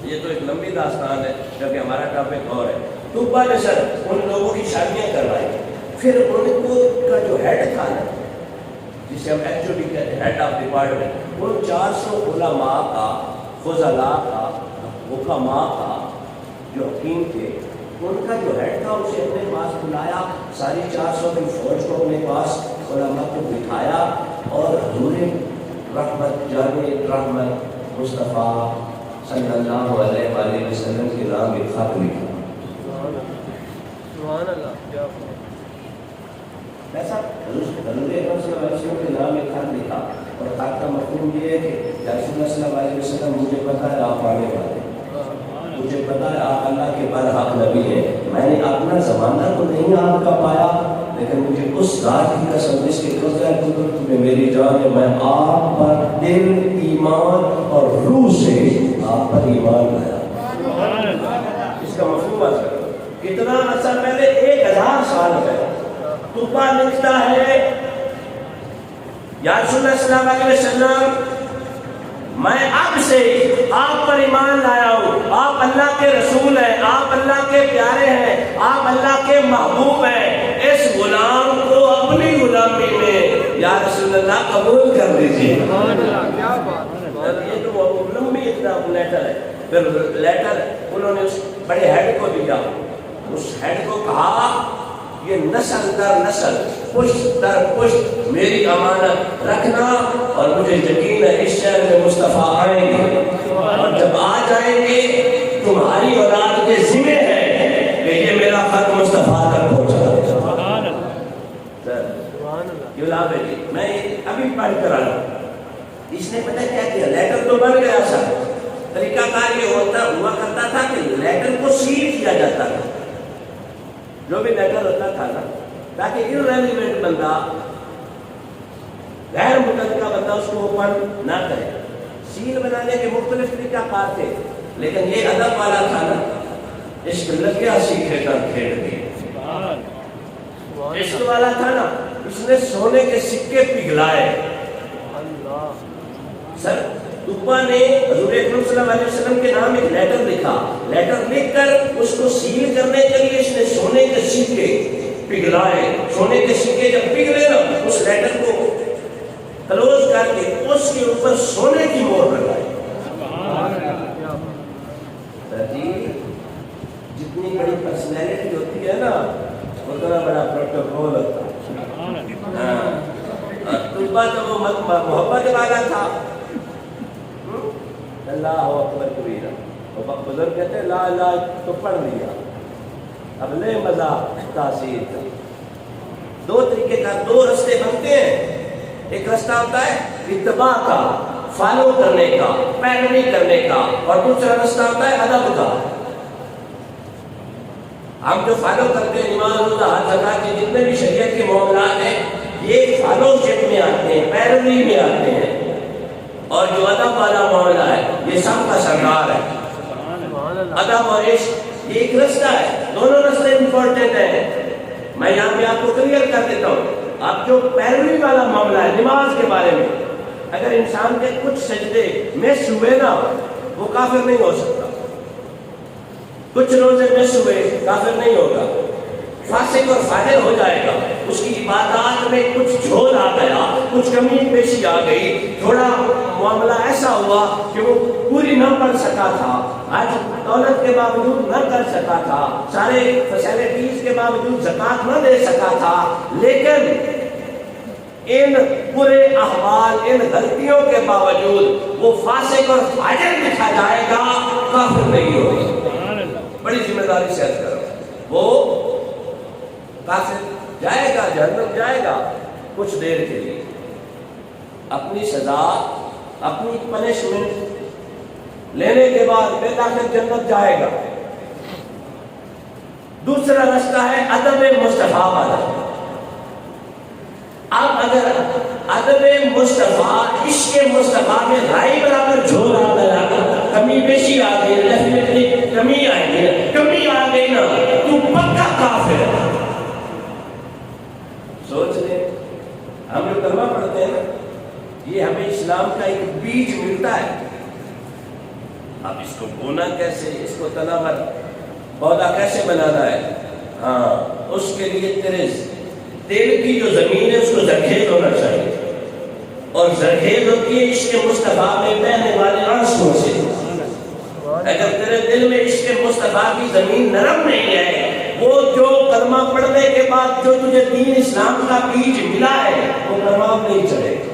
یہ تو ایک لمبی داستان ہے جبکہ ہمارا ٹاپک اور ہے۔ طبہ نشر ان لوگوں کی شادیاں کروائی، پھر ان کو کا جو ہیڈ تھا نا جسے ہم ایکچولی کہتے ہیں ہیڈ آف ڈپارٹمنٹ، ان 400 علماء کا، فضلاء کا، حکماء کا جو حکیم تھے، ان کا جو ہیڈ تھا اسے اپنے پاس بلایا، ساری 400 کی فوج کو اپنے پاس علماء کو بٹھایا اور حضور رحمت جامع رحمت مصطفیٰ صلی اللہ علیہ وآلہ وسلم کے نام ایک خط لکھا۔ سبحان اللہ۔ کیا ایسا حضور اکرم صلی اللہ علیہ وسلم کے نام ایک خط لکھا، اور خط کا مفہوم یہ ہے کہ یا رسول اللہ صلی اللہ علیہ وسلم مجھے پتا ہے آپ آنے والے ہیں، مجھے پتا ہے آپ اللہ کے برحق نبی ہیں، میں نے اپنا زمانہ تو نہیں آپ کا پایا لیکن مجھے اس ذات کی قسم جس کے قبضہ قدرت میں میری جان ہے، میں آپ پر دل، ایمان اور روح سے آپ پر ایمان لایا۔ اس کا مفہوم ہے کتنا عرصہ پہلے، 1000 سال پہلے طبہ لکھتا ہے یا رسول اللہ صلی اللہ علیہ وسلم میں اب سے آپ پر ایمان لایا ہوں، آپ اللہ کے رسول ہیں، آپ اللہ کے پیارے ہیں، آپ اللہ کے محبوب ہیں، اس غلام کو اپنی غلامی میں یا رسول اللہ قبول کر لیجیے۔ یہ تو لمبی اتنا لیٹر ہے، پھر لیٹر انہوں نے اس بڑے ہیڈ کو دیا، اس ہیڈ کو کہا یہ نسل در نسل، پشت در پشت میری امانت رکھنا، اور مجھے یقین ہے اس شہر میں مصطفیٰ آئیں گے، اور جب آ جائیں گے تمہاری اولاد کے ذمہ ہے کہ یہ میرا خط مصطفیٰ تک پہنچا دے۔ سبحان اللہ۔ یہ لاب ہے جی، میں ابھی پڑھ کر آیا، اس نے پتہ کیا کیا، لیٹر تو بن گیا سر، طریقہ کار یہ ہوا کرتا تھا کہ لیٹر کو سیل کیا جاتا تھا، جو بھی لیٹر ہوتا تھا نا، تاکہ irrelevant بندہ، غیر متعلقہ بندہ اس کو اوپن نہ کرے۔ سیل بنانے کے مختلف طریقہ کار تھے، لیکن یہ ادب والا تھا نا، عشق لگیا سیکھے کر کھیڑ دی، عشق والا تھا نا، اس نے سونے کے سکے پگھلائے۔ سر طبہ نے حضور اکرم صلی اللہ علیہ وسلم کے نام ایک لیٹر لکھا، لیٹر لکھ کر اس کو سیل کرنے کے لیے اس نے سونے کے سکے پگھلائے، سونے کے سکے جب پگھلے نا اس لیٹر کو کلوز کر کے اس کے اوپر سونے کی مہر لگائی۔ جی جتنی بڑی پرسنالٹی ہوتی ہے نا اتنا بڑا پروٹوکول ہوتا ہے۔ طبہ تو وہ محبت والا تھا۔ اللہ اکبر کبیرہ، بزرگ کہتے ہیں لا لا تو پڑھ لیا، اب لے مزہ تاثیر کا۔ دو طریقے کا، دو رستے بنتے ہیں، ایک رستہ ہوتا ہے اتباع کا، فالو کرنے کا، پیروی کرنے کا، اور دوسرا رستہ ہوتا ہے ادب کا۔ ہم جو فالو کرتے ہیں نماز روزہ حج زکات کے جتنے بھی شریعت کے معاملات ہیں یہ فالو شپ میں آتے ہیں، پیروی میں آتے ہیں، اور جو ادب والا معاملہ ہے یہ سب کا سردار ہے۔ ادب اور عشق یہ ایک رستہ ہے، دونوں رستے امپورٹنٹ ہیں۔ میں یہاں پہ آپ کو کلیئر کر دیتا ہوں، اب جو پیروی والا معاملہ ہے نماز کے بارے میں، اگر انسان کے کچھ سجدے مس ہوئے نا وہ کافر نہیں ہو سکتا، کچھ روزے مس ہوئے کافر نہیں ہوگا، فاسق اور فاجر ہو جائے گا، اس کی عبادات میں کچھ جھول آ گیا، کچھ کمی پیشی آ گئی، تھوڑا معاملہ ایسا ہوا کہ وہ پوری نہ پڑھ سکا تھا، آج دولت کے باوجود نہ کر سکا تھا، سارے فیسلٹیز کے باوجود زکوٰۃ نہ دے سکا تھا، لیکن ان برے احوال، ان غلطیوں کے باوجود وہ فاسق اور فاجر لکھا جائے گا، کافر نہیں ہوگا۔ بڑی ذمہ داری سے عرض کرو، وہ کافر جائے گا، جہنم جائے گا کچھ دیر کے لیے، اپنی سزا، اپنی پنشمنٹ لینے کے بعد بے داخل جنت جائے گا۔ دوسرا رستہ ہے ادب مصطفیٰ والا۔ اب اگر ادب مصطفیٰ، عشق مصطفیٰ میں رائی برابر جھول آ گیا، کمی بیشی آ گئی، ڈیفینیٹلی کمی آئے گی، کمی آ گئی نا تو پکا کافر ہے۔ سوچ لیں، ہم جو کلمہ پڑھتے ہیں نا، یہ ہمیں اسلام کا ایک بیج ملتا ہے، اب اس کو بونا کیسے، اس کو تناور پودا کیسے بنانا ہے، ہاں اس کے لیے تیرے دل کی جو زمین ہے اس کو زرخیز ہونا چاہیے، اور زرخیز ہوتی ہے عشق مصطفیٰ میں بہنے والے آنسوؤں سے۔ اگر تیرے دل میں عشق مصطفیٰ کی زمین نرم نہیں ہے، وہ جو کلمہ پڑھنے کے بعد جو تجھے دین اسلام کا بیج ملا ہے وہ پروان نہیں چڑھے گا۔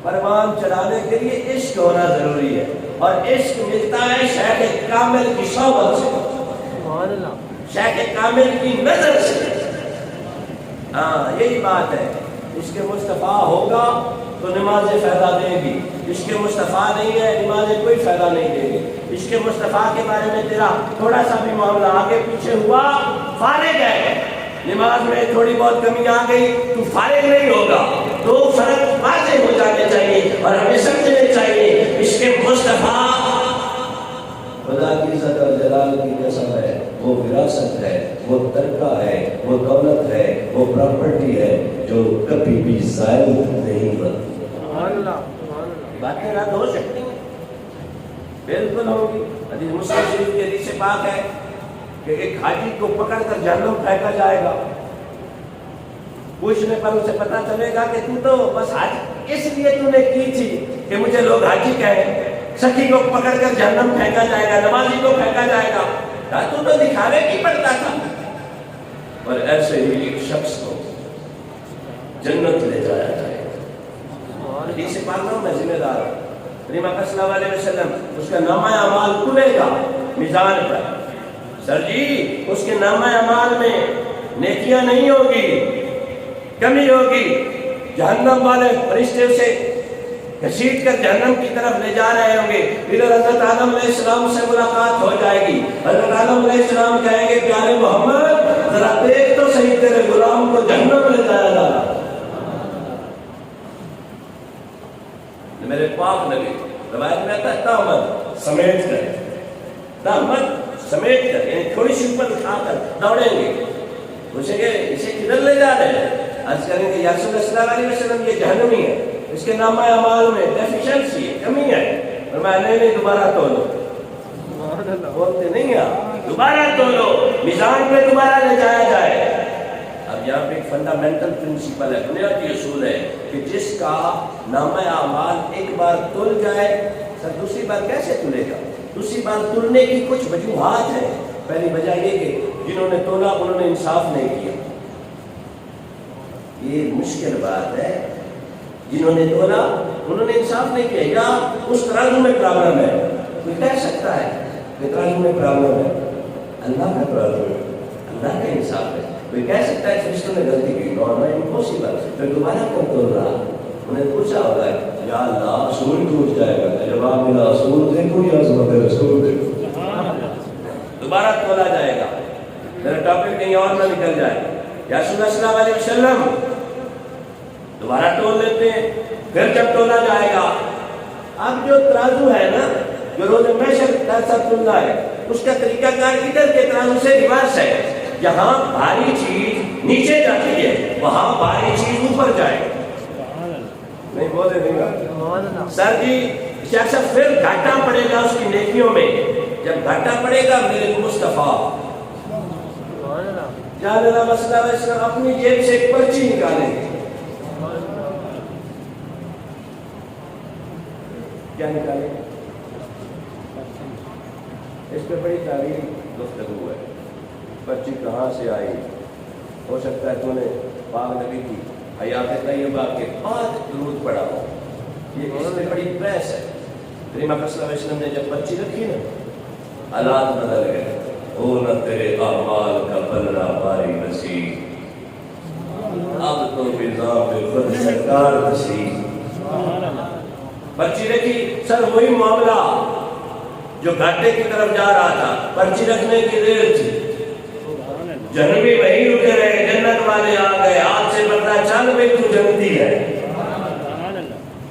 پروان چڑھانے کے لیے عشق ہونا ضروری ہے، اور عشق ملتا ہے شیخ کامل کی صحبت سے، شیخ کامل کی نظر سے۔ ہاں یہی بات ہے، عشق مصطفیٰ ہوگا تو نمازیں فائدہ دیں گی، عشق مصطفیٰ نہیں ہے نمازیں کوئی فائدہ نہیں دیں گی۔ عشق مصطفیٰ کے بارے میں تیرا تھوڑا سا بھی معاملہ آگے پیچھے ہوا، فارغ ہے، نماز میں تھوڑی بہت کمی آ گئی تو فارغ نہیں ہوگا۔ دو فرق واضح ہو جانے چاہیے اور ہمیں سمجھنے چاہیے، عشق مصطفیٰ خدا کی عزت اور جلال کی قسم ہے، وہ وراثت ہے، وہ ترکہ ہے، وہ دولت ہے، وہ پراپرٹی ہے جو کبھی بھی زائل نہیں ہوتی۔ باتیں رد ہو سکتی ہیں، بالکل ہوگی۔ حدیث مسلم شریف کی حدیث پاک ہے کہ ایک حاجی کو پکڑ کر جہنم پھینکا جائے گا، پوچھنے پر اسے پتا چلے گا کہ تو بس حج اس لیے تو نے کی تھی کہ مجھے لوگ حاجی کہیں، سخی کو پکڑ کر جہنم پھینکا جائے گا، نمازی کو پھینکا جائے گا، تو دکھاوے کی پڑتا تھا۔ اور ایسے ہی ایک شخص کو جنت لے جایا جائے گا۔ حدیث پاک میں ذمہ دار ہوں، نبی اکرم صلی اللہ علیہ وسلم اس کا نامہ اعمال کھلے گا میزان پر، سر جی اس کے نامہ اعمال میں نیکیاں نہیں ہوگی، کمی ہوگی، جہنم والے فرشتے اسے گھسیٹ کر جہنم کی طرف لے جا رہے ہوں گے، پھر حضرت آدم علیہ السلام سے ملاقات ہو جائے گی، حضرت آدم علیہ السلام کہیں گے پیارے محمد ذرا دیکھ تو صحیح تیرے غلام کو جہنم لے جایا جا رہا۔ میرے پاک نبی روایت میں آتا ہے تہمت سمیٹ کر، تہمت سمیٹ کر، یعنی تھوڑی سی اوپر اٹھا کر دوڑیں گے، پوچھیں گے اسے کدھر لے جا رہے ہیں، عرض کریں گے یا رسول اللہ صلی اللہ علیہ وسلم یہ جہنمی ہے، اس کے نامہ اعمال میں ڈیفیشنسی ہے، کمی ہے، فرمایا نہیں دوبارہ تولو، بولتے نہیں ہیں دوبارہ تولو، میزان پہ دوبارہ لے جایا جائے۔ اب یہاں پہ ایک فنڈامنٹل پرنسپل ہے، بنیادی اصول ہے کہ جس کا نامہ اعمال ایک بار تل جائے، سر دوسری بار کیسے تلے گا؟ دوسری بار تلنے کی کچھ وجوہات ہیں۔ پہلی وجہ یہ کہ جنہوں نے تولا انہوں نے انصاف نہیں کیا، یہ مشکل بات ہے، جنہوں نے تولا انہوں نے انصاف نہیں کیا، یا اس ترازو میں پرابلم ہے۔ کوئی کہہ سکتا ہے کہ ترازو میں پرابلم ہے، اللہ کا ترازو ہے، اللہ کا انصاف ہے۔ کوئی کہہ سکتا ہے فرشتوں نے غلطی کی، نارمل امپوسیبل، پھر دوبارہ کون تول رہا؟ انہیں پوچھا ہوگا یا اللہ اصول ٹوٹ جائے گا، جواب ملا اصول دیکھو یا عظمت رسول دیکھو، دوبارہ تولا جائے گا، میرا ٹاپک کہیں اور نہ نکل جائے۔ یا رسول اللہ صلی اللہ علیہ وسلم دوبارہ تول لیتے ہیں، پھر جب تولا جائے گا، اب جو ترازو ہے نا جو روز محشر کا تلنا ہے، اس کا طریقہ کار ادھر کے ترازو سے ریورس ہے، جہاں بھاری چیز نیچے جاتی ہے وہاں بھاری چیز اوپر جائے، نہیں بولے نہیں سر جی شخص پھر گھاٹا پڑے گا اس کی نیکیوں میں، جب گھاٹا پڑے گا میرے مصطفیٰ جہاں نبی صلی اللہ علیہ وسلم اپنی جیب سے ایک پرچی نکالیں گے، کیا نکالیں گے؟ اس پہ بڑی تعریف گفتگو ہے، پرچی کہاں سے آئی؟ ہو سکتا ہے تو نے پاک نبی کی حیات طیبہ کے بعد درود پڑھا ہو، یہ اس میں بڑی بحث ہے۔ نبی صلی اللہ علیہ وسلم نے جب پرچی رکھی نا، حالات بدل گئے، او نہ تیرے اعمال کا پلڑا باری نصیب، اب تو نظام خود سرکار نصیب۔ پرچی رکھی، سر وہی معاملہ جو گھاٹے کی طرف جا رہا تھا، پرچی رکھنے کی دیر تھی، جنبی وہی رکے رہے، جنت والے آ گئے، آپ سے پردہ چھا جان میں تو جنتی ہے.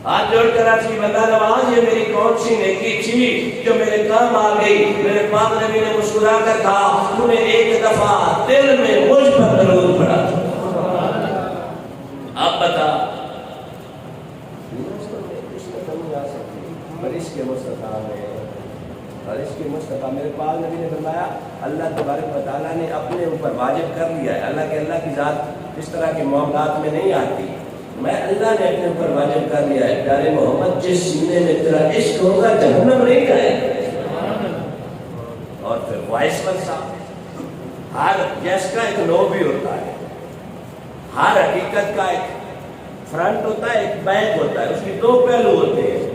ہاتھ جوڑ کر آجی بتا نواز یہ میری کون سی نیکی تھی جو میرے کام آ گئی. میرے پاک نبی نے مسکرا کر کہا تو نے ایک دفعہ دل میں مجھ پر درود پڑھا. اب بتا بارش کے مصطفیٰ میں بارش کے مصطفیٰ میرے پاک نبی نے فرمایا اللہ تبارک و تعالیٰ نے اپنے اوپر واجب کر لیا ہے. اللہ کی ذات اس طرح کے معاملات میں نہیں آتی. میں اللہ نے اپنے اوپر واجب کر لیا ہے. پیارے محمد جس سینے میں تیرا عشق ہوگا جہنم نہیں جائے. اور پھر وائس ورسا ہر گیس کا ایک لو بھی ہوتا ہے. ہر حقیقت کا ایک فرنٹ ہوتا ہے ایک بیک ہوتا ہے. اس کی دو پہلو ہوتے ہیں.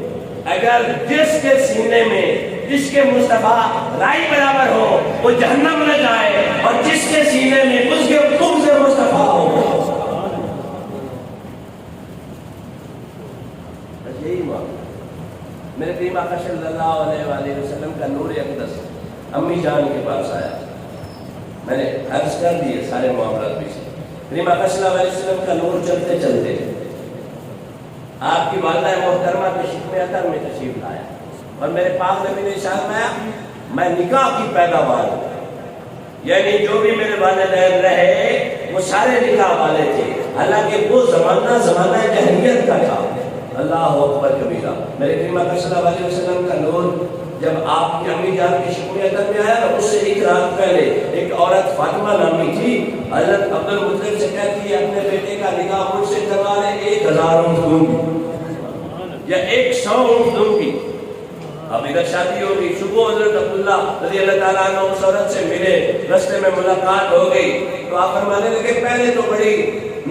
اگر جس کے سینے میں جس کے مصطفیٰ رائی برابر ہو وہ جہنم نہ جائے اور جس کے سینے میں اس کے بغض مصطفیٰ ہو یہی معاملہ. میرے کریم آقا صلی اللہ علیہ وآلہ وسلم کا نور اقدس امی جان کے پاس آیا. میں نے عرض کر دیے سارے معاملات بھی. کریم آقا صلی اللہ علیہ وسلم کا نور چلتے چلتے آپ کی والدہ محترمہ کے شکم اطہر میں تشریف لایا اور میرے پاک نبی نے ارشاد فرمایا میں نکاح کی پیداوار ہوں. یعنی جو بھی میرے والدین رہے وہ سارے نکاح والے تھے. حالانکہ وہ زمانہ جاہلیت کا تھا. اللہ اکبر کبیرہ. میرے کریم آقا صلی اللہ علیہ وسلم کا نور جب آپ کی امی جان کے شکم اطہر میں آیا اس سے ایک رات پہلے ایک عورت فاطمہ نامی تھی حضرت عبد المطلب سے کہتی ہے اپنے بیٹے کا نکاح مجھ سے کروا لے 1000 اونٹ دوں گی یا 100 اونٹ دوں گی. اب ادھر شادی ہوگی. صبح حضرت عبداللہ رضی اللہ تعالیٰ عنہ اس عورت سے ملے. رستے میں ملاقات ہو گئی تو آپ فرمانے لگے پہلے تو بڑی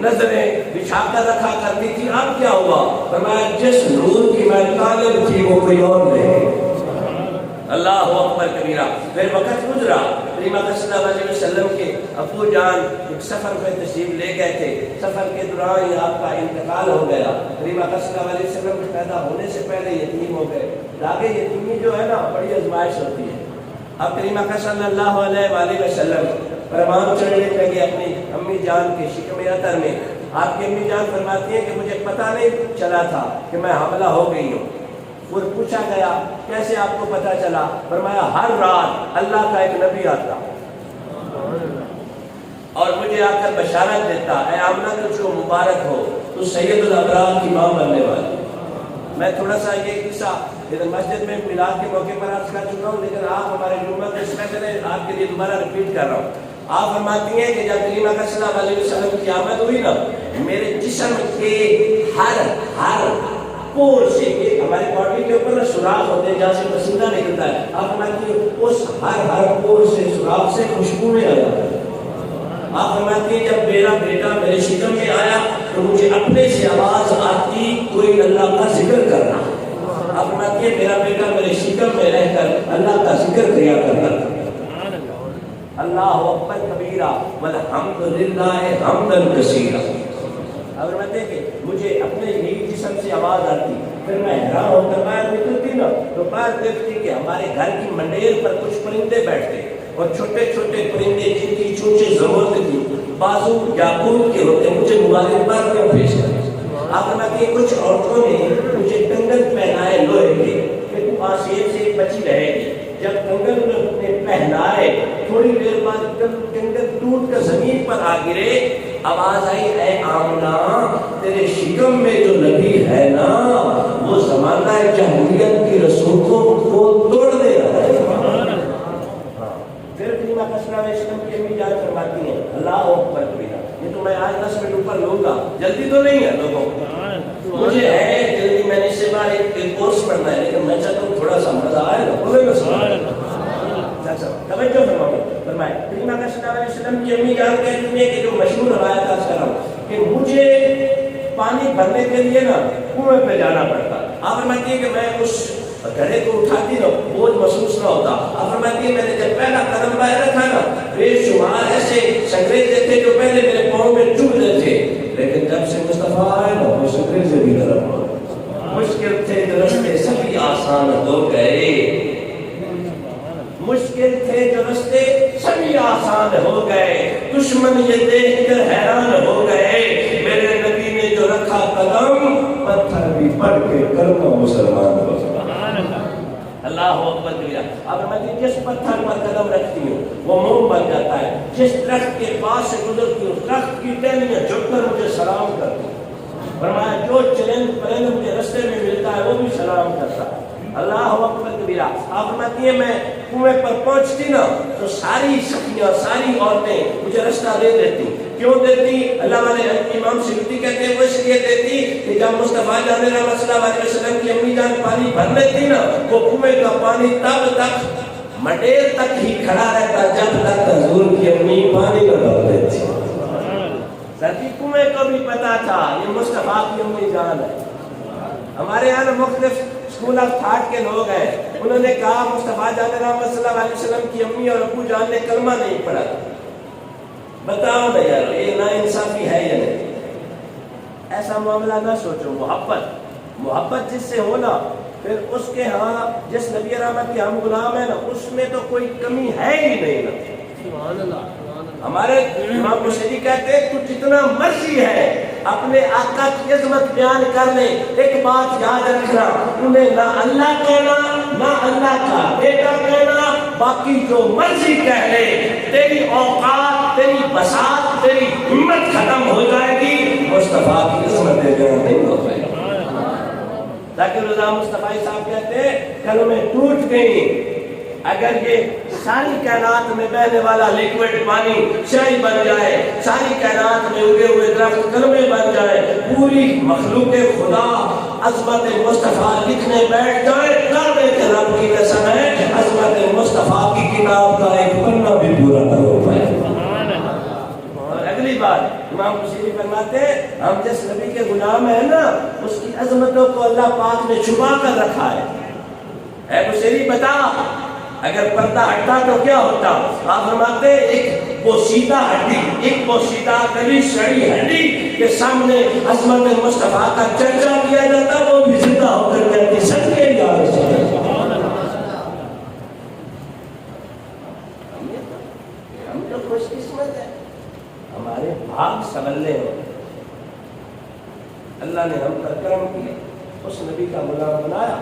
نظریں بچھا کر رکھا کرتی تھی اب کیا ہوا؟ فرمایا جس نور کی میں طالب تھی وہ کوئی اور نہیں. اللہ اکبر کبیرہ. پھر وقت گزرا. کریم آقا صلی اللہ علیہ وسلم کے ابو جان ایک سفر میں تشریف لے گئے تھے. سفر کے دوران ہی آپ کا انتقال ہو گیا. کریم آقا صلی اللہ علیہ وسلم پیدا ہونے سے پہلے یتیم ہو گئے. آگے یتیمی جو ہے نا بڑی آزمائش ہوتی ہے. اب کریم آقا صلی اللہ علیہ وآلہ وسلم پروان چڑھنے لگے اپنی امی جان کے شکم اطہر میں. آپ کی امی جان فرماتی ہیں کہ مجھے پتہ نہیں چلا تھا کہ میں حاملہ ہو گئی ہوں. پھر پوچھا گیا کیسے آپ کو پتا چلا؟ فرمایا ہر رات اللہ کا ایک نبی آتا اور مجھے آ کر بشارت دیتا اے آمنہ تجھ کو مبارک ہو تو سید الابرار کی ماں بننے والی. میں تھوڑا سا یہ قصہ مسجد میں میلاد کے موقع پر عرض کر چکا ہوں لیکن آپ ہمارے جمعہ کے اس میں آپ کے لیے دوبارہ ریپیٹ کر رہا ہوں. آپ فرماتی ہیں کہ جب کریم آقا صلی اللہ علیہ وسلم کی آمد ہوئی نا میرے جسم کے ہر پور سے ہماری باڈی کے اوپر سوراخ ہوتے ہیں جہاں سے پسینہ نکلتا ہے. آپ فرماتی ہیں اس ہر پور سے سوراخ سے خوشبوئیں آ جاتی ہیں. آپ فرماتی ہیں جب میرا بیٹا میرے شکم میں آیا تو مجھے اپنے سے آواز آتی کوئی اللہ کا ذکر کرنا. آپ فرماتی ہیں میرا بیٹا میرے شکم میں رہ کر اللہ کا ذکر کیا کرتا تھا. اللہ اکبر کبیرہ والحمدللہ حمدا کثیرا. اب فرماتے ہیں کہ مجھے اپنے ہی جسم سے آواز آتی پھر میں حیران ہو کر باہر نکلتی نا تو باہر دیکھتی کہ ہمارے گھر کی منڈیر پر کچھ پرندے بیٹھتے اور چھوٹے چھوٹے پرندے جن کی چونچیں زبردست تھی بازو یاقوت کے ہوتے مجھے مبارکباد میں پیش کرتے. آپ فرماتے ہیں کچھ عورتوں نے مجھے کنگن پہنائے لوہے کے کہ تم آسیب سے بچی رہے گی. جب کنگن نے پہنائے تھوڑی دیر بعد کنگن ٹوٹ کر زمین پر آ گرے آواز آئی اے آمنہ تیرے شکم میں جو نبی ہے نا وہ زمانہ جاہلیت کی رسوخوں کو توڑ دے رہا ہے. پھر کریم آقا صلی اللہ علیہ وسلم کی امی جان فرماتی ہیں اللہ اکبر کبیرہ. یہ تو میں آج 10 منٹ اوپر لوں گا جلدی تو نہیں ہے لوگوں مجھے ہے جلدی میں نے اس سے بار ایک کورس پڑھنا ہے لیکن میں چاہتا ہوں تھوڑا سا مزہ آئے نا بولے نا توجہ فرمائے. کریم آقا صلی اللہ علیہ وسلم کی امی جان کہتی ہیں کہ جو مشہور روایت عرض کر رہا ہوں کہ مجھے پانی بھرنے کے لیے نا کنویں پہ جانا پڑتا. آپ فرماتی ہیں کہ میں اس گھڑے کو اٹھاتی نا بوجھ محسوس نہ ہوتا. آپ فرماتی ہیں میں نے جب پہلا قدم باہر رکھا نا بے شمار ایسے سنگریزے تھے جو پہلے میرے پاؤں میں چبھ رہے تھے لیکن جب سے مصطفیٰ آئے نا وہ سنگریزے بھی نرم ہو. مشکل تھے جو رستے سبھی آسان ہو گئے. مشکل تھے جو رستے سبھی آسان ہو گئے. دشمن یہ دیکھ کر حیران ہو گئے میرے نبی رکھا قدم، پتھر بھی پڑھ کے کرنا مسلمان ہو۔ اللہ اکبر کبیرہ۔ اب میں جس پتھر پر قدم رکھتی ہوں وہ موم بن جاتا ہے، جس درخت کے پاس سے گزرتی ہوں درخت کی ٹہنیاں جھک کر مجھے سلام کرتی ہیں۔ فرمایا جو چرند پرند مجھے رستے میں ملتا ہے وہ بھی سلام کرتا ہے۔ اللہ اکبر کبیرہ۔ آپ فرماتی ہیں میں کنویں پر پہنچتی نا تو ساری سخیاں ساری عورتیں مجھے رستہ دے دیتی۔ کیوں دیتی؟ اللہ والے امام سیوطی کہتے ہیں وہ اس لیے دیتی کہ جب مصطفیٰ جان رحمۃ صلی اللہ علیہ وسلم کی امی جان پانی بھر لیتی نا وہ کنویں کا پانی تب تک مڈیر تک ہی کھڑا رہتا جب تک حضور کی امی پانی نہ ڈال دیتی۔ سچی کنویں کو بھی پتا تھا یہ مصطفیٰ کی امی جان ہے۔ ہمارے یہاں مختلف اسکول آف تھاٹ کے لوگ ہیں، انہوں نے کہا مصطفیٰ جان رحمۃ صلی اللہ علیہ وسلم کی امی اور ابو جان نے کلمہ نہیں پڑھا۔ بتاؤ نا یار یہ نا انصافی ہے یا نہیں؟ ایسا معاملہ نہ سوچو۔ محبت جس سے ہو نا پھر اس کے ہاں جس نبی رحمت کے ہم غلام ہیں نا اس میں تو کوئی کمی ہے ہی نہیں نا۔ سبحان اللہ۔ ہمارے امام بصیری کہتے ہیں تو جتنا مرضی ہے اپنے آقا کی عظمت بیان کر لے، ایک بات یاد رکھنا انہیں نہ اللہ کہنا نہ اللہ کا بیٹا کہنا، باقی جو مرضی کہہ لے تیری اوقات تیری بساط تیری ہمت ختم ہو جائے گی، مصطفیٰ کی عظمت بیان نہیں ہو پائے گی۔ تاکہ رضا مصطفیٰ صاحب کہتے ہیں کلمیں ٹوٹ گئی، اگر یہ ساری کائنات میں بہنے والا لیکوڈ پانی شاہی بن جائے، ساری کائنات میں اگے ہوئے درخت کلمے بن جائے، پوری مخلوق خدا عظمت مصطفیٰ لکھنے بیٹھ جائے، کعبے کے رب کی قسم ہے عظمت مصطفیٰ کی کتاب کا ایک پنہ بھی پورا نہ ہو پائے۔ اور اگلی بات امام بصیری فرماتے ہیں ہم جس نبی کے غلام ہیں نا اس کی عظمتوں کو اللہ پاک نے چھپا کر رکھا ہے۔ اے بصیری بتا اگر پردہ ہٹتا تو کیا ہوتا؟ آپ فرماتے ہیں ایک پوشیدہ ہڈی، ایک پوشیدہ گلی سڑی ہڈی کے سامنے عظمت مصطفیٰ کا چرچا کیا جاتا، وہ بھی زندہ ہو کر کہتی صدقے یا رسول اللہ۔ ہم تو خوش قسمت ہیں، ہمارے بھاگ سنبھلے ہو، اللہ نے ہم پر کرم کیا، اس نبی کا غلام بنایا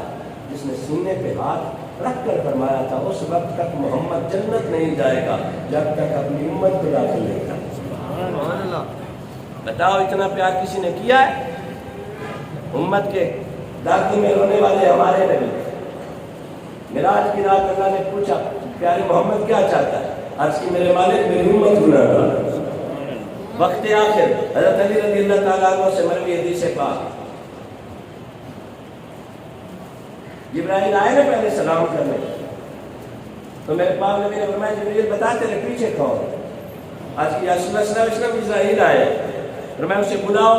جس نے سینے پہ ہاتھ رکھ کر فرمایا تھا اس وقت تک محمد جنت نہیں جائے گا جب تک اپنی امت کو داخل نہیں کرتا۔ بتاؤ اتنا پیار کسی نے کیا ہے؟ امت کے داخل میں رونے والے ہمارے نبی، معراج کی رات اللہ نے پوچھا پیارے محمد کیا چاہتا ہے؟ عرض کی میرے مالک میری امت گناہگار۔ وقت آخر حضرت علی رضی اللہ تعالیٰ عنہ سے مروی حدیث پاک، جبرائیل آئے نا پہلے سلام کرنے تو میرے پاک نبی نے فرمایا جبرائیل بتا تیرے پیچھے کون؟ آج کی رسول اللہ صلی اللہ علیہ وسلم اسرائیل آئے اور میں اسے بلاؤ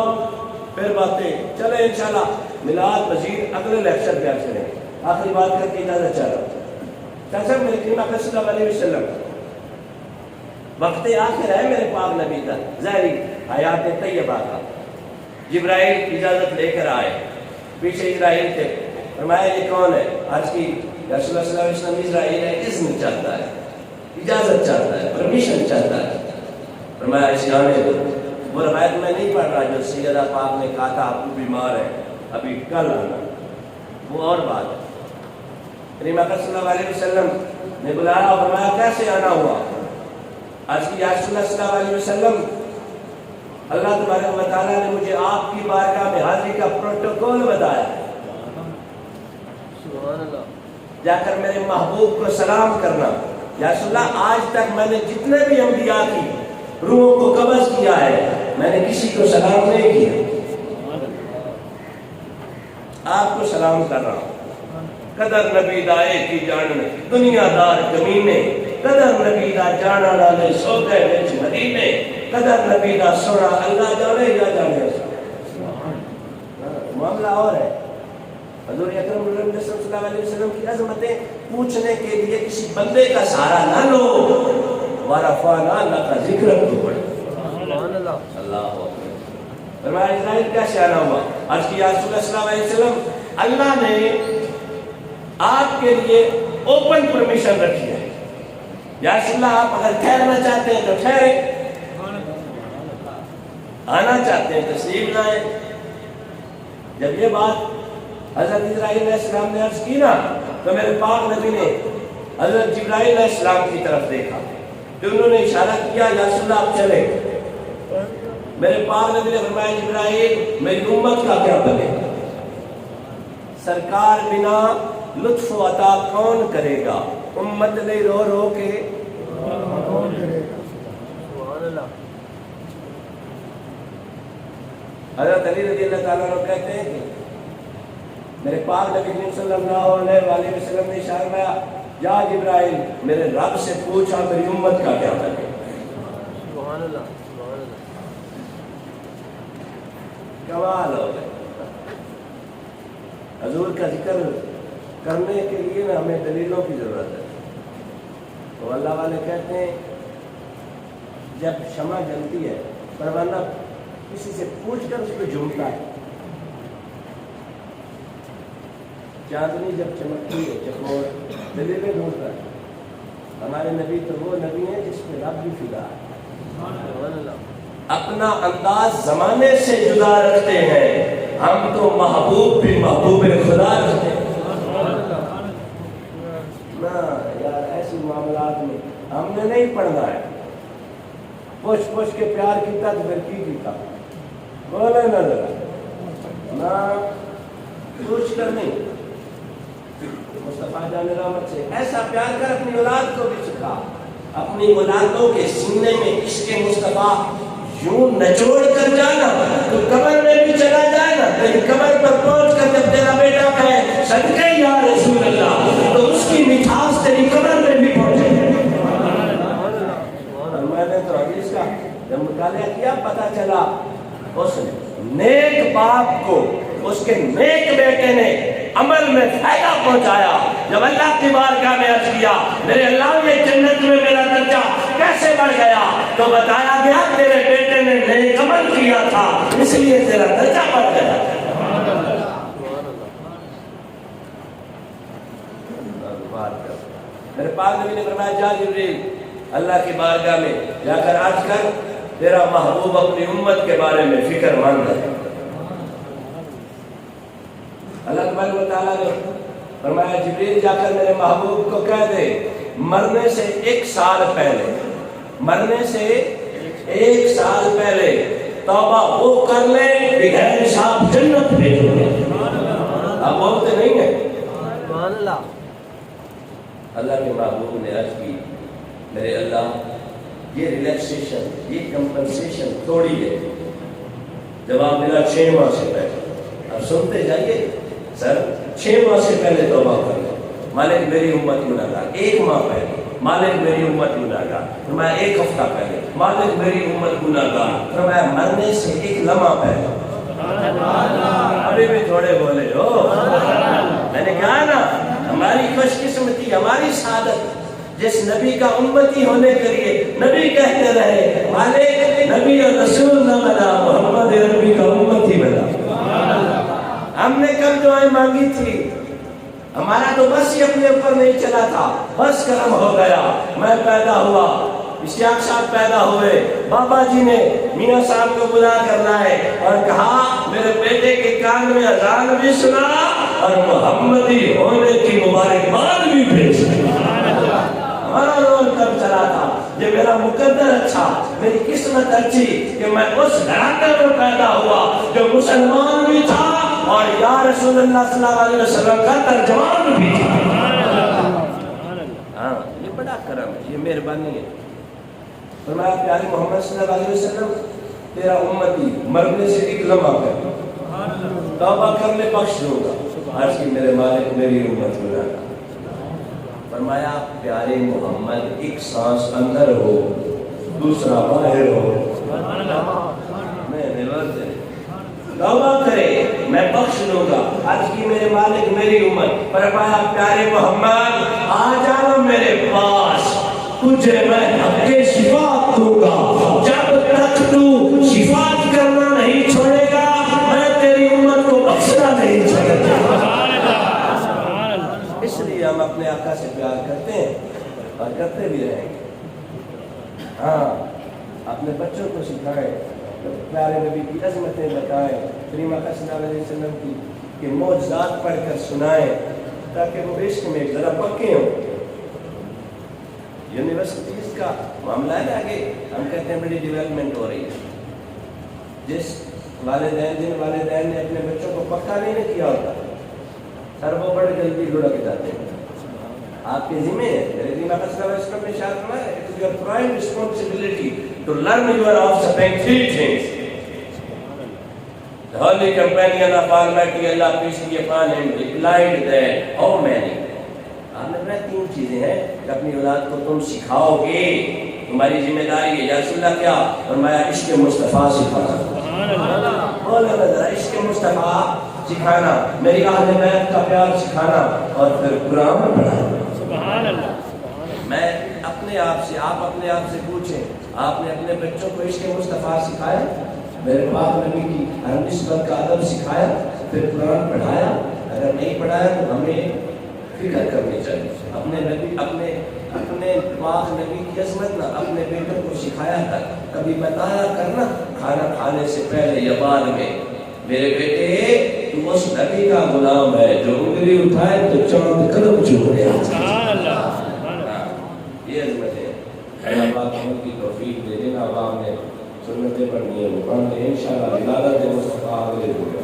پھر باتیں چلے انشاءاللہ میلاد مزید اگلے لیکچر پہ چلیں۔ آخری بات کر کے اجازت چاہ رہا ہوں میرے کریم اکرم صلی اللہ علیہ وسلم وقت آخر ہے میرے پاک نبی کا ظاہری حیات طیبہ کا، جبرائیل اجازت لے کر آئے، پیچھے اسرائیل تھے، فرمایا یہ کون ہے؟ آج کی رسول اللہ صلی اللہ علیہ وسلم اسرائیل ہے، اذن چاہتا ہے، اجازت چاہتا ہے، پرمیشن چاہتا ہے۔ فرمایا اس جانے دو، وہ روایت میں نہیں پڑھ رہا جو سیدہ پاک نے کہا تھا آپ کو بیمار ہے ابھی کل آنا، وہ اور بات ہے۔ کریم اکرم صلی اللہ علیہ وسلم نے بلایا اور فرمایا کیسے آنا ہوا؟ آج کی رسول اللہ صلی اللہ علیہ وسلم اللہ تبارک و تعالیٰ نے مجھے آپ کی بارگاہ میں حاضری کا پروٹوکول بتایا، جا کر میرے محبوب کو سلام کرنا۔ یا رسول اللہ آج تک میں نے جتنے بھی انبیاء کی روحوں کو قبض کیا ہے میں نے کسی کو سلام نہیں کیا، آپ کو سلام کر رہا ہوں۔ قدر نبی دائے کی جان دنیا دار کمینے، قدر نبی دا جانا نالے سو گئے بیچ مدینے، قدر نبی دا سونا اللہ جانے یا جانے۔ معاملہ اور ہے، حضور اکرم صلی اللہ علیہ وسلم کی عظمتیں پوچھنے کے لیے کسی بندے کا سہارا نہ لو، ورفعنا لک ذکرک تو پڑھو۔ اللہ فرمایا اسرائیل کیسے آنا ہوا؟ آج کی رسول اللہ صلی اللہ علیہ وسلم اللہ نے آپ کے لیے اوپن پرمیشن رکھی ہے، یا رسول اللہ آپ اگر ٹھہرنا چاہتے ہیں تو ٹھہریں، آنا چاہتے ہیں تشریف لائیں، جب یہ بات حضرت اسرائیل علیہ السلام نے عرض کی نا تو میرے پاک نبی نے حضرت جبرائیل علیہ السلام کی طرف دیکھا تو انہوں نے اشارہ کیا یا رسول اللہ آپ چلے. میرے پاک نبی نے فرمایا جبرائیل میری امت کا کیا بنے گا؟ سرکار بنا لطف و عطا کون کرے گا؟ امت نے رو رو کے کون کرے گا؟ سبحان اللہ. حضرت علی رضی اللہ تعالیٰ عنہ کہتے ہیں کہ میرے پاک نبی کریم صلی اللہ علیہ وآلہ وسلم نے اشارہ کیا یا جبرائیل میرے رب سے پوچھا میری امت کا کیا بنے گا؟ سبحان اللہ. سبحان اللہ. کمال ہو گئے. حضور کا ذکر کرنے کے لیے نا ہمیں دلیلوں کی ضرورت ہے. تو اللہ والے کہتے ہیں جب شمع جلتی ہے پروانہ کسی سے پوچھ کر اس پہ جھومتا ہے. چاندنی جب چمکتی ہے چکور دلیلیں ڈھونڈتا ہے. ہمارے نبی تو وہ نبی ہیں جس پہ رب بھی فدا ہے. سبحان اللہ. اپنا انداز زمانے سے جدا رکھتے ہیں. ہم تو محبوب بھی محبوب خدا رکھتے ہیں. نہ یار ایسی معاملات میں ہم نے نہیں پڑھنا ہے. پوچھ پوچھ کے پیار کیتا تو پھر کی کیتا بولے نہ ذرا نہ پوچھ کر نہیں. مصطفیٰ جان رحمت سے ایسا پیار کر اپنی اولاد کو بھی سکھا. اپنی اولادوں کے سینے میں عشق مصطفیٰ یوں نچوڑ کر جانا تو قبر میں بھی چلا جائے نا. لیکن قبر پر پہنچ کر جب تیرا بیٹا کہے صدقے یا رسول اللہ تو اس کی مٹھاس تیری قبر میں بھی پہنچے. اور میں نے تو حدیث کا جب مطالعہ کیا پتا چلا اس نیک باپ کو اس کے نیک بیٹے نے عمل میں فائدہ پہنچایا. جب اللہ کی بارگاہ میں عرض کیا میرے اللہ نے جنت میں میرا درجہ کیسے بڑھ گیا تو بتایا گیا تیرے بیٹے نے نیک عمل کیا تھا اس لیے تیرا درجہ بڑھ گیا. میرے پاک نبی نے فرمایا جا جبریل اللہ کی بارگاہ میں جا کر عرض کر تیرا محبوب اپنی امت کے بارے میں فکر مند ہے. اللہ تبارک و تعالیٰ نے فرمایا جبریل جا کر میرے محبوب کو کہہ دے مرنے سے 1 سال پہلے توبہ وہ کر لے بغیر حساب جنت بھیجو گے. آپ بولتے نہیں ہیں. سبحان اللہ. اللہ کے محبوب نے عرض کی میرے اللہ یہ ریلیکسیشن یہ کمپنسیشن تھوڑی ہے. جواب ملا 6 ماہ سے پہلے. اب سنتے جائیے سر 6 ماہ سے پہلے توبہ کر لو. مالک میری امت گناہگار. 1 ماہ پہلے مالک میری امت گناہگار. فرمایا 1 ہفتہ پہلے مالک میری امت گناہگار. فرمایا مرنے سے 1 لمحہ پہلے. ابھی بھی تھوڑے بولے ہو. میں نے کہا نا ہماری خوش قسمتی ہماری سعادت جس نبی کا امتی ہونے کے لیے نبی کہتے رہے مالک نبی اور رسول نہ بنا محمد عربی کا امتی بنا. ہم نے کل دعائیں مانگی تھی ہمارا تو بس ہی اپنے اوپر نہیں چلا تھا. بس کرم ہو گیا. میں پیدا ہوا اشتیاق صاحب پیدا ہوئے. بابا جی نے میاں صاحب کو بلا کر لائے اور کہا میرے بیٹے کے کان میں اذان بھی سنا اور محمدی ہونے کی مبارکباد بھی بھیج. ہمارا رول کب چلا تھا. یہ میرا مقدر اچھا میری قسمت اچھی کہ میں اس گھرانے میں پیدا ہوا جو مسلمان بھی تھا اور یا رسول اللہ صلی اللہ علیہ وسلم کا ترجمان بھی تھا. ہاں یہ بڑا کرم ہے یہ مہربانی ہے. فرمایا پیارے محمد صلی اللہ علیہ وسلم تیرا امتی مرنے سے 1 لمحہ پہلے توبہ کر لے بخش دوں گا. عرض کی میرے مالک میری امت گناہگار. فرمایا پیارے محمد 1 سانس اندر ہو دوسرا باہر ہو میں توبہ کرے میں بخش دوں گا. عرض کی میرے مالک میری امت. فرمایا پیارے محمد آ جانا میرے پاس تجھے میں حق کے صفات دوں گا. جب تک تو صفات کرنا نہیں چھوڑے گا میں تیری امت کو بخشنا نہیں چھوڑے گا. اس لیے ہم اپنے آقا سے پیار کرتے ہیں اور کرتے بھی رہیں گے. ہاں اپنے بچوں کو سکھائیں پیارے نبی کی عظمتیں بتائیں، کریم آقا صلی اللہ علیہ وسلم کی کہ معجزات پڑھ کر سنائیں تاکہ وہ عشق میں ذرا پکے ہوں۔ یونیورسٹیز کا معاملہ ہے آگے ہم کہتے ہیں بڑی ڈیولپمنٹ ہو رہی ہے۔ جن والدین نے اپنے بچوں کو پکا نہیں کیا ہوتا سر وہ بڑے جلدی لڑک جاتے ہیں۔ آپ کے ذمہ ہے، میرے دین آقا صلی اللہ علیہ وسلم نے ارشاد فرمایا ہے، "It is your prime responsibility to learn your offspring three things." The Holy Companion of Almighty Allah, peace be upon him, replied that, "How many?" آپ نے فرمایا 3 چیزیں ہیں کہ اپنی اولاد کو تم سکھاؤ گے، تمہاری ذمہ داری ہے۔ یا رسول اللہ کیا فرمایا؟ عشق مصطفیٰ سکھانا۔ بولے ذرا، عشق مصطفیٰ سکھانا، میری اہل بیت کا پیار سکھانا، اور پھر قرآن پڑھانا۔ سبحان اللہ۔ میں اپنے آپ سے، آپ اپنے آپ سے پوچھیں، آپ نے اپنے بچوں کو عشق مصطفیٰ سکھایا؟ میرے پاک نبی کی ہر نسبت کا ادب سکھایا؟ پھر قرآن پڑھایا؟ اگر نہیں پڑھایا تو ہمیں فکر کرنی چاہیے۔ اپنے نبی، اپنے پاک نبی کی عظمت نہ اپنے بیٹوں کو سکھایا تھا، کبھی بتایا کرنا کھانا کھانے سے پہلے یا بعد میں، میرے بیٹے تو اس نبی کا غلام ہے جو انگلی اٹھائے تو چاند قدم چھو گیا۔ یہ عظمت ہے۔ اللہ پاک ہم کی توفیق دے دینا، عوام نے سنتیں پڑھنی ہے وہ پڑھ لیں انشاءاللہ۔ ولادت مصطفیٰ